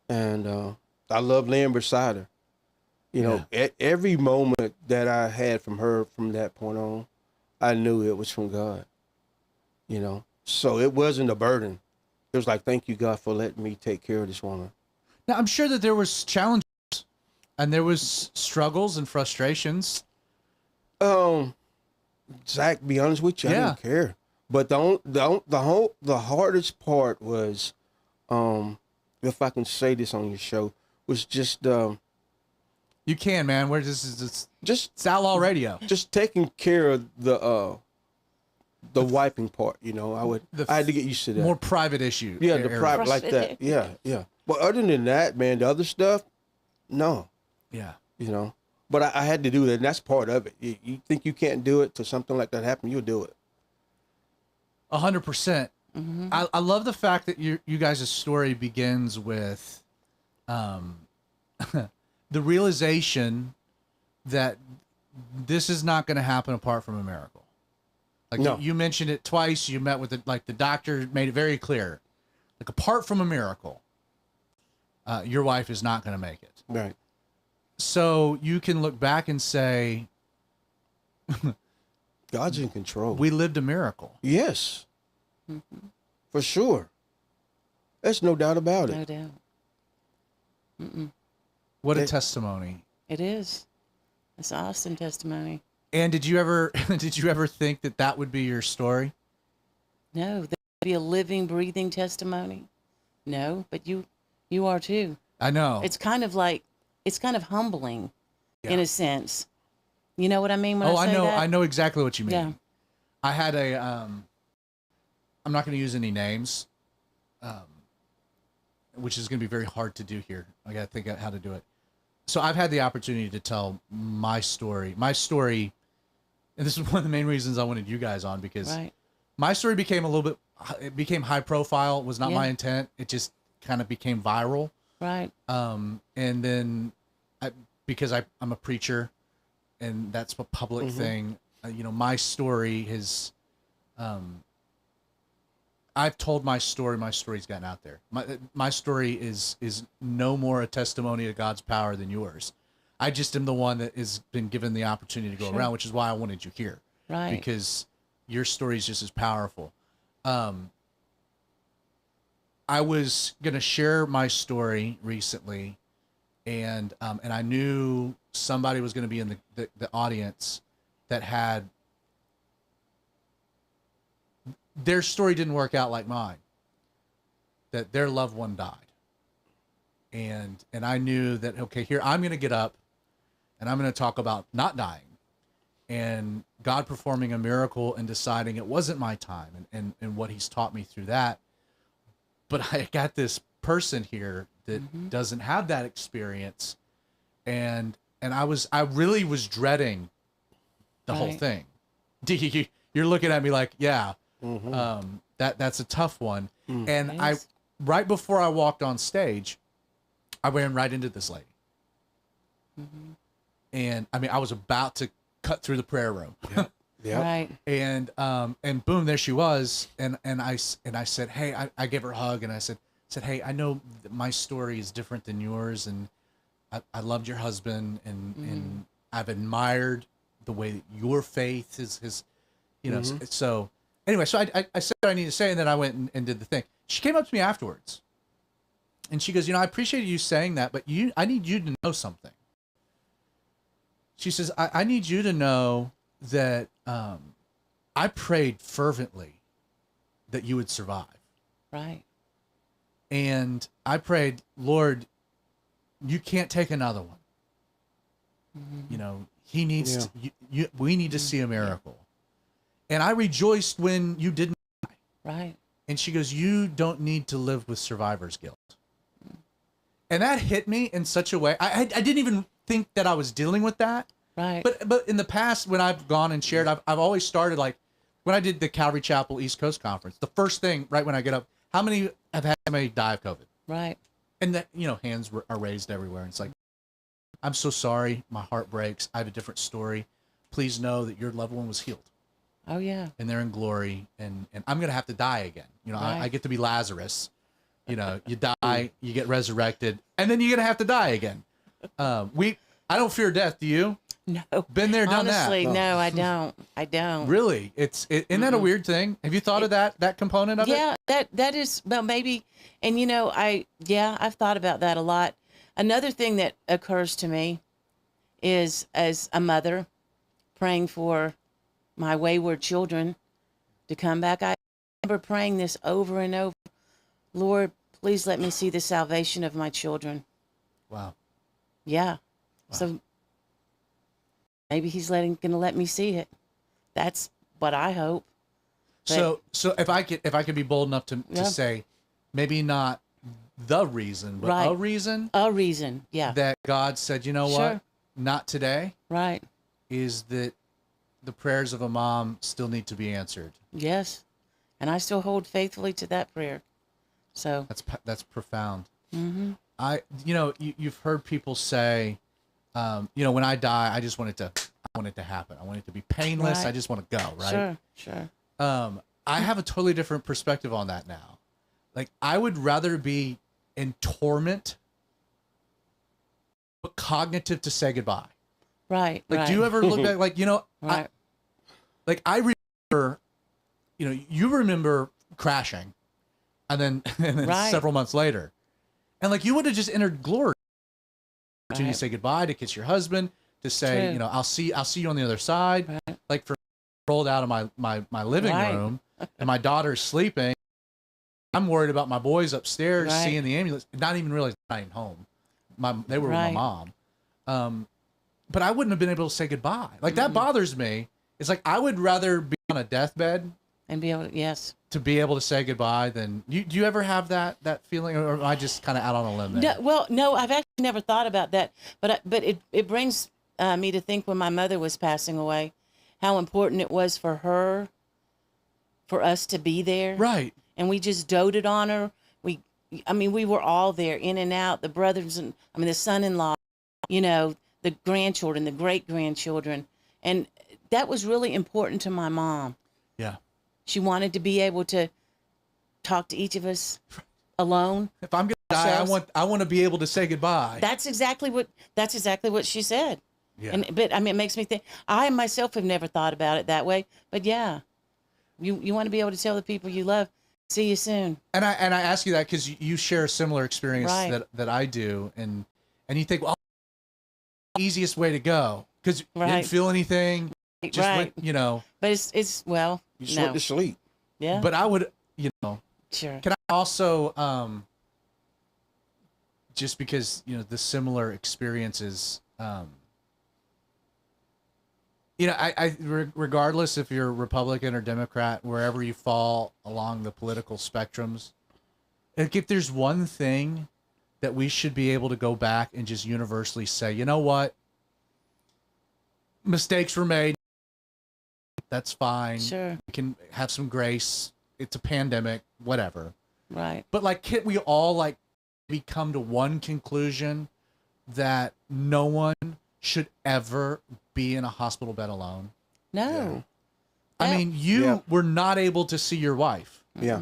Speaker 4: And I love laying beside her. Every moment that I had from her from that point on, I knew it was from God. So it wasn't a burden. It was like, thank you, God, for letting me take care of this woman.
Speaker 1: Now, I'm sure that there was challenges and there was struggles and frustrations.
Speaker 4: Zach, be honest with you, I didn't care. But the hardest part was if I can say this on your show, was just
Speaker 1: You can, man. We're it's Outlaw Radio.
Speaker 4: just taking care of the wiping part. You know, I had to get used to that.
Speaker 1: More private issue.
Speaker 4: Yeah, the private like that. Yeah, yeah. But other than that, man, the other stuff, no.
Speaker 1: Yeah.
Speaker 4: You know, but I had to do that, and that's part of it. You think you can't do it till something like that happen, you'll do it.
Speaker 1: 100%. I love the fact that you guys' story begins with the realization that this is not going to happen apart from a miracle. Like
Speaker 4: No.
Speaker 1: you mentioned it twice. You met with the doctor made it very clear. Like apart from a miracle, your wife is not going to make it.
Speaker 4: Right.
Speaker 1: So you can look back and say,
Speaker 4: God's in control.
Speaker 1: we lived a miracle.
Speaker 4: Yes. For sure. There's no doubt about it.
Speaker 3: No doubt.
Speaker 1: What a
Speaker 4: It-
Speaker 1: testimony.
Speaker 3: It is. It's an awesome testimony.
Speaker 1: And did you ever think that would be your story?
Speaker 3: No, that would be a living, breathing testimony. No, but you are too.
Speaker 1: I know.
Speaker 3: It's kind of humbling in
Speaker 1: Yeah.
Speaker 3: a sense. You know what I mean when I
Speaker 1: I
Speaker 3: say
Speaker 1: know.
Speaker 3: that?
Speaker 1: I know exactly what you mean.
Speaker 3: Yeah.
Speaker 1: I had I'm not going to use any names, which is going to be very hard to do here. I got to think out how to do it. So I've had the opportunity to tell my story. My story, and this is one of the main reasons I wanted you guys on, because
Speaker 3: Right.
Speaker 1: my story became it became high profile. It was not
Speaker 3: Yeah.
Speaker 1: my intent. It just kind of became viral.
Speaker 3: Right.
Speaker 1: And then because I'm a preacher, and that's a public thing, my story has, I've told my story. My story's gotten out there. My story is no more a testimony of God's power than yours. I just am the one that has been given the opportunity to go around, which is why I wanted you here.
Speaker 3: Right.
Speaker 1: Because your story is just as powerful. I was going to share my story recently, and I knew somebody was going to be in the audience that had, their story didn't work out like mine, that their loved one died. And I knew that, okay, here I'm going to get up and I'm going to talk about not dying and God performing a miracle and deciding it wasn't my time, and what he's taught me through that. But I got this person here that doesn't have that experience. And I really was dreading the whole
Speaker 3: Right.
Speaker 1: thing. You're looking at me like, yeah, that's a tough one. And
Speaker 3: Yes.
Speaker 1: right before I walked on stage, I ran right into this lady. And I mean, I was about to cut through the prayer room.
Speaker 4: Yeah.
Speaker 3: Right.
Speaker 1: And boom, there she was. And I said, hey, I gave her a hug, and I said, hey, I know that my story is different than yours, and I loved your husband, and I've admired the way that your faith is, so anyway, so I said what I need to say, and then I went and did the thing. She came up to me afterwards, and she goes, I appreciate you saying that, but I need you to know something. She says, I need you to know that I prayed fervently that you would survive.
Speaker 3: Right.
Speaker 1: And I prayed, Lord, you can't take another one. He needs we need to see a miracle. And I rejoiced when you didn't die.
Speaker 3: Right.
Speaker 1: And she goes, you don't need to live with survivor's guilt. And that hit me in such a way. I didn't even think that I was dealing with that.
Speaker 3: Right.
Speaker 1: But in the past, when I've gone and shared, I've always started, like when I did the Calvary Chapel East Coast Conference, the first thing right when I get up, how many have had somebody die of COVID?
Speaker 3: Right.
Speaker 1: And that, hands are raised everywhere. And it's like, I'm so sorry. My heart breaks. I have a different story. Please know that your loved one was healed.
Speaker 3: Oh yeah.
Speaker 1: And they're in glory. And I'm going to have to die again.
Speaker 3: Right.
Speaker 1: I get to be Lazarus. You die, you get resurrected, and then you're going to have to die again. I don't fear death. Do you?
Speaker 3: No.
Speaker 1: Been there, done
Speaker 3: Honestly,
Speaker 1: that.
Speaker 3: no, I don't. I don't.
Speaker 1: Really? Isn't that a weird thing? Have you thought of that component of it?
Speaker 3: Yeah, that is, well, maybe, and I've thought about that a lot. Another thing that occurs to me is, as a mother praying for my wayward children to come back, I remember praying this over and over. Lord, please let me see the salvation of my children.
Speaker 1: Wow.
Speaker 3: Yeah.
Speaker 1: Wow.
Speaker 3: So maybe he's gonna let me see it. That's what I hope. But,
Speaker 1: So if I could be bold enough to say, maybe not the reason, but
Speaker 3: Right.
Speaker 1: a reason
Speaker 3: yeah.
Speaker 1: that God said, you know
Speaker 3: Sure.
Speaker 1: what, not today,
Speaker 3: Right.
Speaker 1: is that the prayers of a mom still need to be answered.
Speaker 3: Yes. And I still hold faithfully to that prayer. So
Speaker 1: That's profound.
Speaker 3: mm-hmm.
Speaker 1: You've heard people say, when I die, I want it to happen. I want it to be painless.
Speaker 3: Right.
Speaker 1: I just want to go. Right.
Speaker 3: Sure.
Speaker 1: I have a totally different perspective on that now. Like, I would rather be in torment, but cognitive to say goodbye.
Speaker 3: Right.
Speaker 1: Like,
Speaker 3: right.
Speaker 1: do you ever look back, like,
Speaker 3: Right.
Speaker 1: I remember, you remember crashing and then
Speaker 3: Right.
Speaker 1: several months later, and like, you would have just entered glory. To
Speaker 3: Right.
Speaker 1: say goodbye, to kiss your husband, to say,
Speaker 3: True.
Speaker 1: I'll see you on the other side.
Speaker 3: Right.
Speaker 1: Like, for rolled out of my living
Speaker 3: Right.
Speaker 1: room and my daughter's sleeping. I'm worried about my boys upstairs
Speaker 3: Right.
Speaker 1: seeing the ambulance, not even realizing I'm not even home. They were
Speaker 3: Right.
Speaker 1: with my mom. But I wouldn't have been able to say goodbye. Like, that bothers me. It's like, I would rather be on a deathbed
Speaker 3: And be able to, yes.
Speaker 1: to be able to say goodbye than do you ever have that feeling, or am I just kind of out on a limb there?
Speaker 3: No, I've actually never thought about that, but it brings me to think when my mother was passing away, how important it was for us to be there.
Speaker 1: Right.
Speaker 3: And we just doted on her. We were all there, in and out, the brothers and, the son-in-law, the grandchildren, the great-grandchildren. And that was really important to my mom.
Speaker 1: Yeah.
Speaker 3: She wanted to be able to talk to each of us alone.
Speaker 1: If I'm going to die, I want to be able to say goodbye.
Speaker 3: That's exactly what she said.
Speaker 1: Yeah.
Speaker 3: But it makes me think, I myself have never thought about it that way, but yeah, you want to be able to tell the people you love, see you soon.
Speaker 1: And I ask you that because you share a similar experience
Speaker 3: Right.
Speaker 1: that I do, and you think, well, easiest way to go because you
Speaker 3: Right.
Speaker 1: didn't feel anything, just
Speaker 3: Right.
Speaker 1: went,
Speaker 3: But it's well,
Speaker 4: You just went
Speaker 3: no.
Speaker 4: to sleep.
Speaker 3: Yeah.
Speaker 1: But I would,
Speaker 3: Sure.
Speaker 1: can I also, just because the similar experiences, regardless if you're Republican or Democrat, wherever you fall along the political spectrums, if there's one thing that we should be able to go back and just universally say, you know what, mistakes were made. That's fine.
Speaker 3: Sure.
Speaker 1: We can have some grace. It's a pandemic, whatever.
Speaker 3: Right.
Speaker 1: But like, can't we all like come to one conclusion that no one should ever be in a hospital bed alone?
Speaker 3: No.
Speaker 1: I
Speaker 3: Yeah.
Speaker 1: mean, you were not able to see your wife.
Speaker 4: Yeah.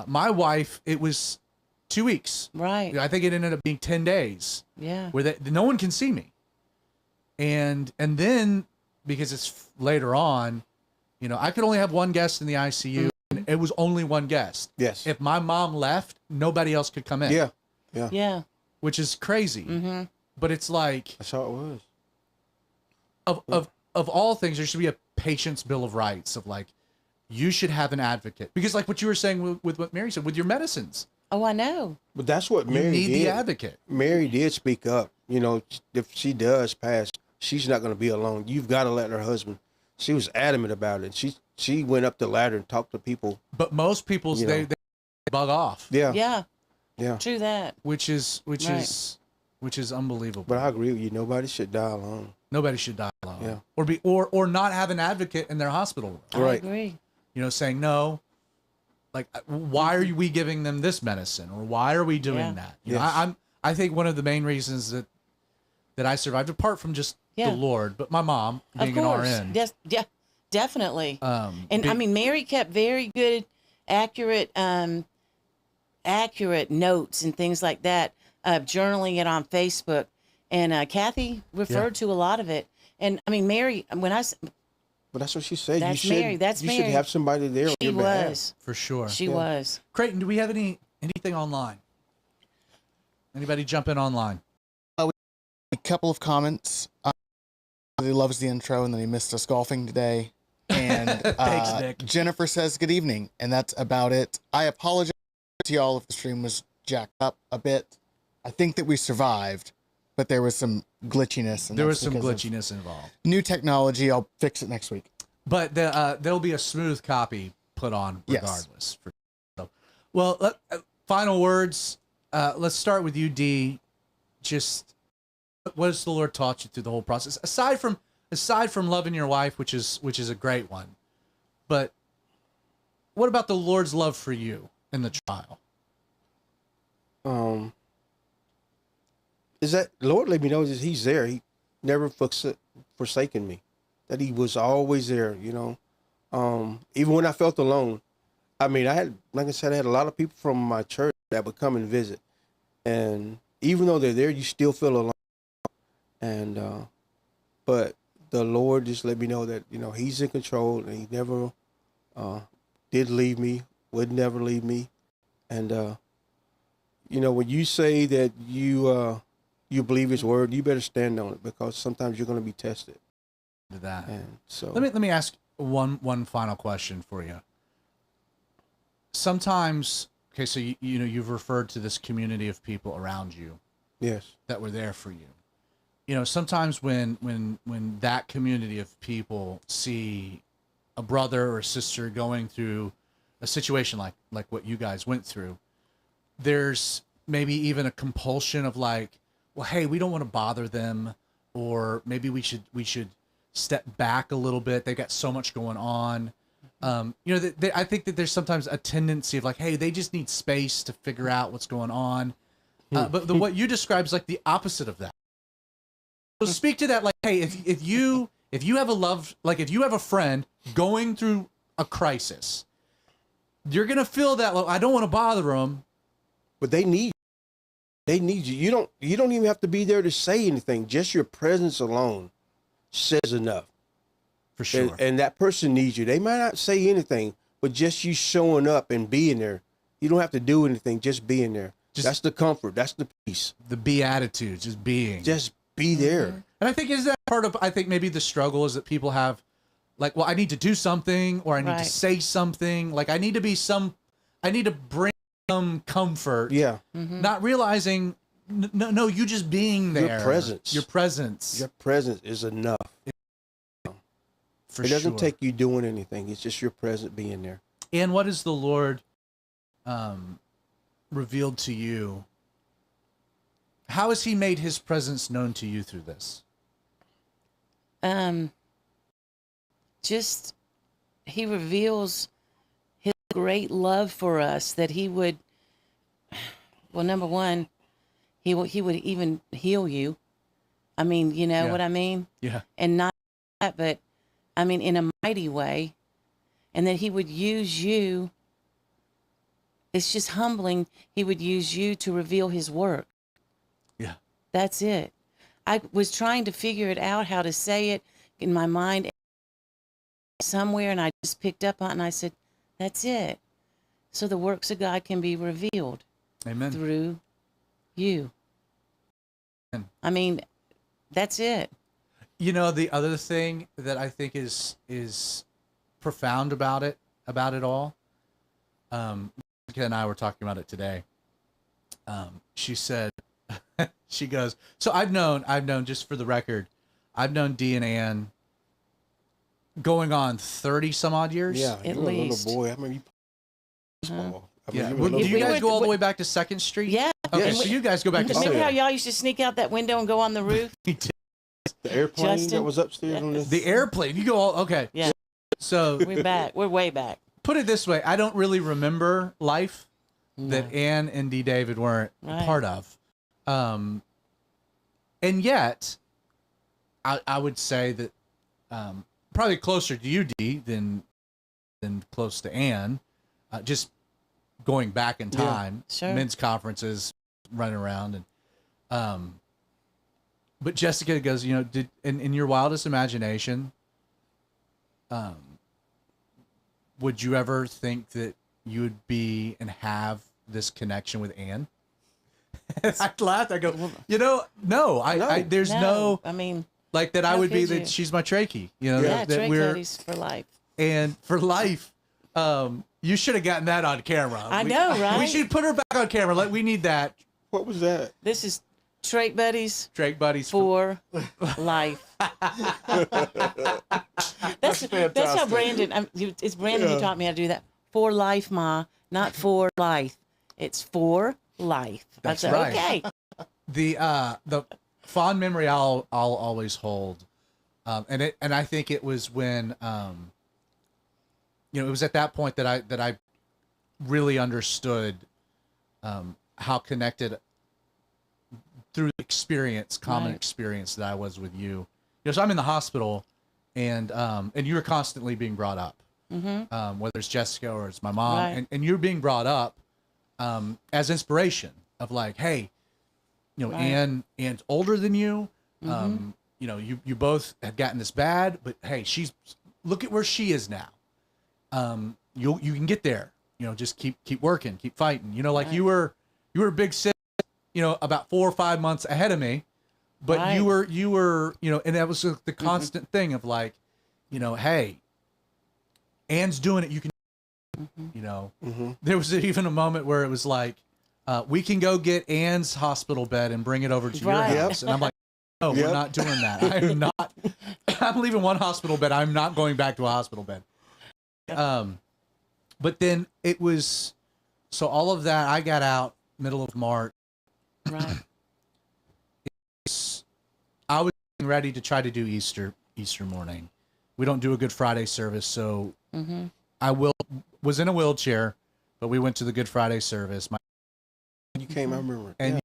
Speaker 1: My wife, it was 2 weeks.
Speaker 3: Right.
Speaker 1: I think it ended up being 10 days
Speaker 3: Yeah.
Speaker 1: where no one can see me. And then because it's later on, I could only have one guest in the ICU, and it was only one guest.
Speaker 4: Yes.
Speaker 1: If my mom left, nobody else could come in.
Speaker 4: Yeah. Yeah.
Speaker 3: Yeah.
Speaker 1: Which is crazy.
Speaker 3: Mm-hmm.
Speaker 1: But it's like,
Speaker 4: That's how it was.
Speaker 1: of all things, there should be a patient's bill of rights of like, you should have an advocate, because like what you were saying with what Mary said, with your medicines,
Speaker 3: Oh, I know.
Speaker 4: But that's what
Speaker 1: you
Speaker 4: Mary
Speaker 1: need
Speaker 4: did.
Speaker 1: the advocate.
Speaker 4: Mary did speak up. If she does pass, she's not going to be alone. You've got to let her husband. She was adamant about it. She went up the ladder and talked to people.
Speaker 1: But most people's they bug off.
Speaker 4: Yeah.
Speaker 3: Yeah.
Speaker 4: Yeah.
Speaker 3: True that.
Speaker 1: Which is unbelievable.
Speaker 4: But I agree with you. Nobody should die alone.
Speaker 1: Nobody should die alone.
Speaker 4: Yeah.
Speaker 1: Or not have an advocate in their hospital room.
Speaker 3: I
Speaker 4: Right.
Speaker 3: agree.
Speaker 1: Saying no. Like, why are we giving them this medicine, or why are we doing
Speaker 3: Yeah.
Speaker 1: that? I think one of the main reasons that I survived, apart from just the Lord, but my mom being
Speaker 3: Of course.
Speaker 1: an RN.
Speaker 3: Yes. Yeah. Definitely.
Speaker 1: And
Speaker 3: Mary kept very good, accurate notes and things like that, journaling it on Facebook. And Kathy referred to a lot of it. And Mary,
Speaker 4: But that's what she said.
Speaker 3: That's
Speaker 4: you should,
Speaker 3: Mary. That's
Speaker 4: you
Speaker 3: Mary.
Speaker 4: should have somebody there on
Speaker 3: she
Speaker 4: your behalf.
Speaker 3: was.
Speaker 1: For sure.
Speaker 3: She was.
Speaker 1: Creighton, do we have anything online? Anybody jump in online?
Speaker 2: A couple of comments. He loves the intro, and then he missed us golfing today. And
Speaker 1: Thanks, Nick.
Speaker 2: Jennifer says, good evening. And that's about it. I apologize to y'all if the stream was jacked up a bit. I think that we survived, but there was some glitchiness. And
Speaker 1: there was some glitchiness involved.
Speaker 2: New technology. I'll fix it next week.
Speaker 1: But there'll be a smooth copy put on regardless.
Speaker 2: Yes.
Speaker 1: Well, final words. Let's start with you, D. Just what has the Lord taught you through the whole process? Aside from loving your wife, which is a great one, but what about the Lord's love for you in the trial?
Speaker 4: Is that Lord let me know that He's there. He never forsaken me. That He was always there. You know, even when I felt alone. I mean, I had a lot of people from my church that would come and visit, and even though they're there, you still feel alone. And but the Lord just let me know that, you know, He's in control, and He never did leave me, would never leave me. And you know, when you say that you believe His word, you better stand on it, because sometimes you're going to be tested.
Speaker 1: To that.
Speaker 4: And so
Speaker 1: let me ask one final question for you. Sometimes, okay, so you know, you've referred to this community of people around you,
Speaker 4: yes,
Speaker 1: that were there for you. You know, sometimes when that community of people see a brother or sister going through a situation like what you guys went through, there's maybe even a compulsion of like, well, hey, we don't want to bother them, or maybe we should step back a little bit. They've got so much going on. You know, I think that there's sometimes a tendency of like, hey, they just need space to figure out what's going on. But what you describe is like the opposite of that. So speak to that, like, hey, if you have if you have a friend going through a crisis, you're gonna feel that, like, I don't want to bother them,
Speaker 4: but they need you. You don't even have to be there to say anything. Just your presence alone says enough.
Speaker 1: For sure.
Speaker 4: And that person needs you. They might not say anything, but just you showing up and being there. You don't have to do anything, just being there. That's the comfort. That's the peace.
Speaker 1: The beatitude, just being.
Speaker 4: Just be there.
Speaker 1: And I think is that part of, I think maybe the struggle is that people have, like, well, I need to do something, or I need to say something. Like, I need to bring some comfort.
Speaker 4: Yeah.
Speaker 3: Mm-hmm.
Speaker 1: Not realizing, no, you just being there.
Speaker 4: Your presence.
Speaker 1: Your presence.
Speaker 4: Your presence is enough.
Speaker 1: For
Speaker 4: it doesn't
Speaker 1: sure.
Speaker 4: take you doing anything. It's just your presence being there.
Speaker 1: And what has the Lord revealed to you? How has He made His presence known to you through this?
Speaker 3: Just He reveals His great love for us, that He would, well, number one, He would even heal you. I mean, you know what I mean?
Speaker 1: Yeah.
Speaker 3: And not that, but I mean, in a mighty way. And that He would use you. It's just humbling. He would use you to reveal His work.
Speaker 1: Yeah.
Speaker 3: That's it. I was trying to figure it out, how to say it in my mind somewhere, and I just picked up on it, and I said, that's it. So the works of God can be revealed.
Speaker 1: Amen.
Speaker 3: Through you.
Speaker 1: Amen.
Speaker 3: I mean, that's it.
Speaker 1: You know, the other thing that I think is profound about it all, Jessica and I were talking about it today. She said, she goes, so I've known, just for the record, I've known Dee and Ann going on 30 some odd years.
Speaker 4: Yeah,
Speaker 3: At
Speaker 4: you were
Speaker 3: least.
Speaker 4: a little boy. I mean, small. I mean,
Speaker 1: Yeah.
Speaker 4: you were a
Speaker 1: Do
Speaker 4: little
Speaker 1: you
Speaker 3: We
Speaker 1: guys
Speaker 3: went-
Speaker 1: go all the way back to 2nd Street?
Speaker 3: Yeah.
Speaker 1: Okay,
Speaker 4: Yes.
Speaker 1: so you guys go back to
Speaker 3: Remember
Speaker 1: 2nd.
Speaker 3: how y'all used to sneak out that window and go on the roof?
Speaker 4: The airplane
Speaker 3: Justin?
Speaker 4: that was upstairs on this.
Speaker 1: The airplane. You go all, okay.
Speaker 3: Yeah.
Speaker 1: So
Speaker 3: We're back. We're way back.
Speaker 1: put it this way, I don't really remember life that Ann and D. David weren't a part of. And yet, I would say that probably closer to you, D, than close to Ann. Just going back in time,
Speaker 3: Sure.
Speaker 1: men's conferences, running around, and but Jessica goes, you know, did in your wildest imagination, would you ever think that you would be and have this connection with Ann? I laughed. I go, you know, no. I there's no.
Speaker 3: I mean,
Speaker 1: Like that, I
Speaker 3: how
Speaker 1: would be
Speaker 3: could
Speaker 1: that
Speaker 3: you?
Speaker 1: she's my trachea. You know,
Speaker 3: yeah,
Speaker 1: that
Speaker 3: Trey
Speaker 1: we're
Speaker 3: Cody's for life.
Speaker 1: and for life. You should have gotten that on camera.
Speaker 3: I know, right?
Speaker 1: We should put her back on camera. We need that.
Speaker 4: What was that?
Speaker 3: This is Drake Buddies
Speaker 1: Drake Buddies
Speaker 3: for life. That's how Brandon. It's Brandon who taught me how to do that. For life, Ma, not for life. It's for life.
Speaker 1: That's
Speaker 3: I said,
Speaker 1: right.
Speaker 3: Okay.
Speaker 1: The fond memory I'll always hold, and I think it was when it was at that point that I really understood how connected through experience, common experience that I was with you. So I'm in the hospital, and you were constantly being brought up, whether it's Jessica or it's my mom, and you're being brought up as inspiration of like, hey, Ann's older than you. You both had gotten this bad, but hey, look at where she is now. You can get there. Just keep working, keep fighting. You were a big sis, about 4 or 5 months ahead of me, but you were, and that was the constant thing of like, hey, Ann's doing it. You can, there was even a moment where it was like, we can go get Ann's hospital bed and bring it over to your house. And I'm like, no, we're not doing that. I'm leaving one hospital bed. I'm not going back to a hospital bed. But then it was, so all of that, I got out middle of March.
Speaker 3: Right.
Speaker 1: I was ready to try to do Easter morning. We don't do a Good Friday service, so I was in a wheelchair, but we went to the Good Friday service.
Speaker 4: You came, I remember.
Speaker 1: And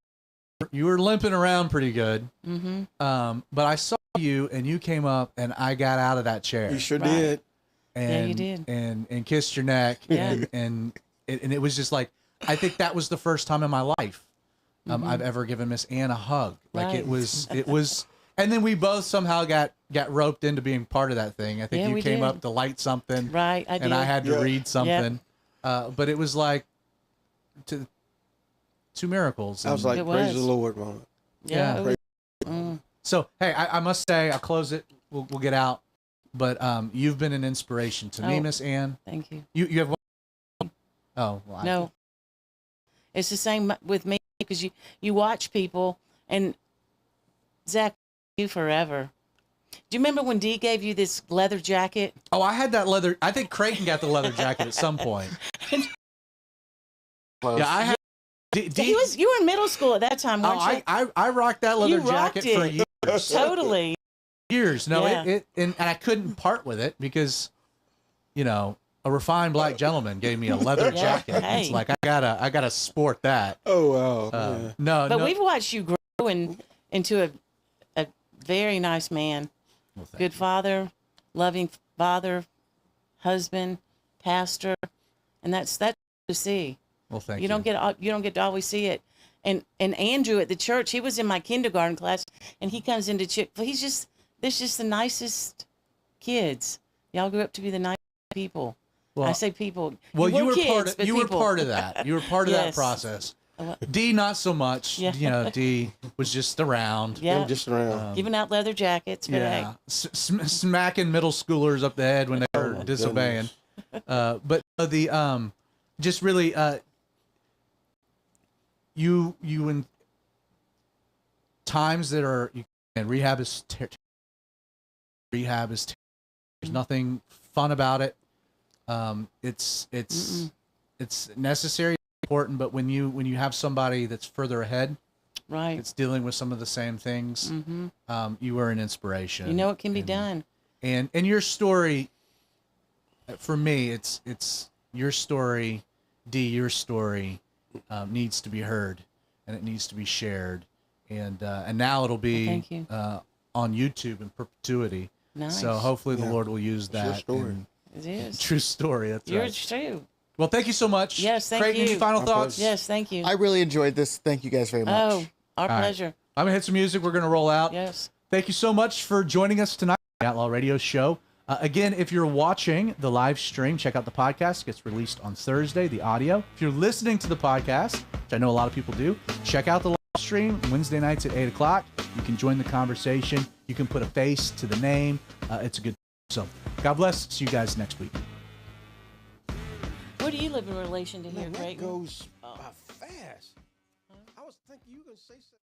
Speaker 1: you were limping around pretty good. But I saw you, and you came up, and I got out of that chair.
Speaker 4: You sure did.
Speaker 1: And,
Speaker 3: you did.
Speaker 1: And kissed your neck. And it was just like, I think that was the first time in my life I've ever given Miss Ann a hug. Like it was, and then we both somehow got roped into being part of that thing. I think you came up to light something.
Speaker 3: Right, I did.
Speaker 1: And I had to read something. But it was like two miracles.
Speaker 4: I was like, praise the Lord moment.
Speaker 3: Yeah.
Speaker 1: So, hey, I must say, I'll close it. We'll get out. But you've been an inspiration to me, Miss Ann.
Speaker 3: Thank you.
Speaker 1: You have one? Oh, well,
Speaker 3: no. It's the same with me because you watch people, and Zach, you forever. Do you remember when Dee gave you this leather jacket?
Speaker 1: Oh, I had that leather. I think Creighton got the leather jacket at some point. Yeah, I had.
Speaker 3: You were in middle school at that time, weren't you?
Speaker 1: I rocked that leather jacket for years.
Speaker 3: Totally.
Speaker 1: Years. No, and I couldn't part with it because, a refined black gentleman gave me a leather jacket. Hey. It's like I gotta sport that.
Speaker 4: Oh wow.
Speaker 1: No,
Speaker 3: but we've watched you grow into a very nice man, good father, loving father, husband, pastor, and that's to see.
Speaker 1: Well, thank you.
Speaker 3: You don't get to always see it. And Andrew at the church, he was in my kindergarten class, and he comes into they're just the nicest kids. Y'all grew up to be the nicest people. Well, I say people.
Speaker 1: Well, you were
Speaker 3: kids,
Speaker 1: part of that. You were part of that process. Dee, not so much. Yeah. Dee was just around.
Speaker 3: Yeah,
Speaker 4: just around.
Speaker 3: Giving out leather jackets. But hey.
Speaker 1: Smacking middle schoolers up the head when they were disobeying. But just really, you in times that are, and rehab is there's nothing fun about it. It's necessary, important, but when you have somebody that's further ahead,
Speaker 3: right,
Speaker 1: it's dealing with some of the same things. You are an inspiration.
Speaker 3: It can be done.
Speaker 1: And your story, for me, it's your story, Dee. Your story needs to be heard, and it needs to be shared, and now it'll be on YouTube in perpetuity.
Speaker 3: Nice.
Speaker 1: So hopefully the Lord will use that.
Speaker 4: True story.
Speaker 3: It is.
Speaker 1: True story. That's right.
Speaker 3: It's true.
Speaker 1: Well, thank you so much.
Speaker 3: Yes, thank
Speaker 1: Creighton,
Speaker 3: you.
Speaker 1: Any final thoughts?
Speaker 3: Yes, thank you.
Speaker 2: I really enjoyed this. Thank you guys very much.
Speaker 3: Oh, our pleasure.
Speaker 1: Right. I'm going to hit some music. We're going to roll out.
Speaker 3: Yes.
Speaker 1: Thank you so much for joining us tonight on the Outlaw Radio Show. Again, if you're watching the live stream, check out the podcast. It gets released on Thursday, the audio. If you're listening to the podcast, which I know a lot of people do, check out the live stream Wednesday nights at 8 o'clock. You can join the conversation. You can put a face to the name. It's a good. So, God bless. See you guys next week.
Speaker 3: Where do do you live in relation to here,
Speaker 4: Man, that
Speaker 3: Creighton?
Speaker 4: goes by fast. I was thinking you were going to say something.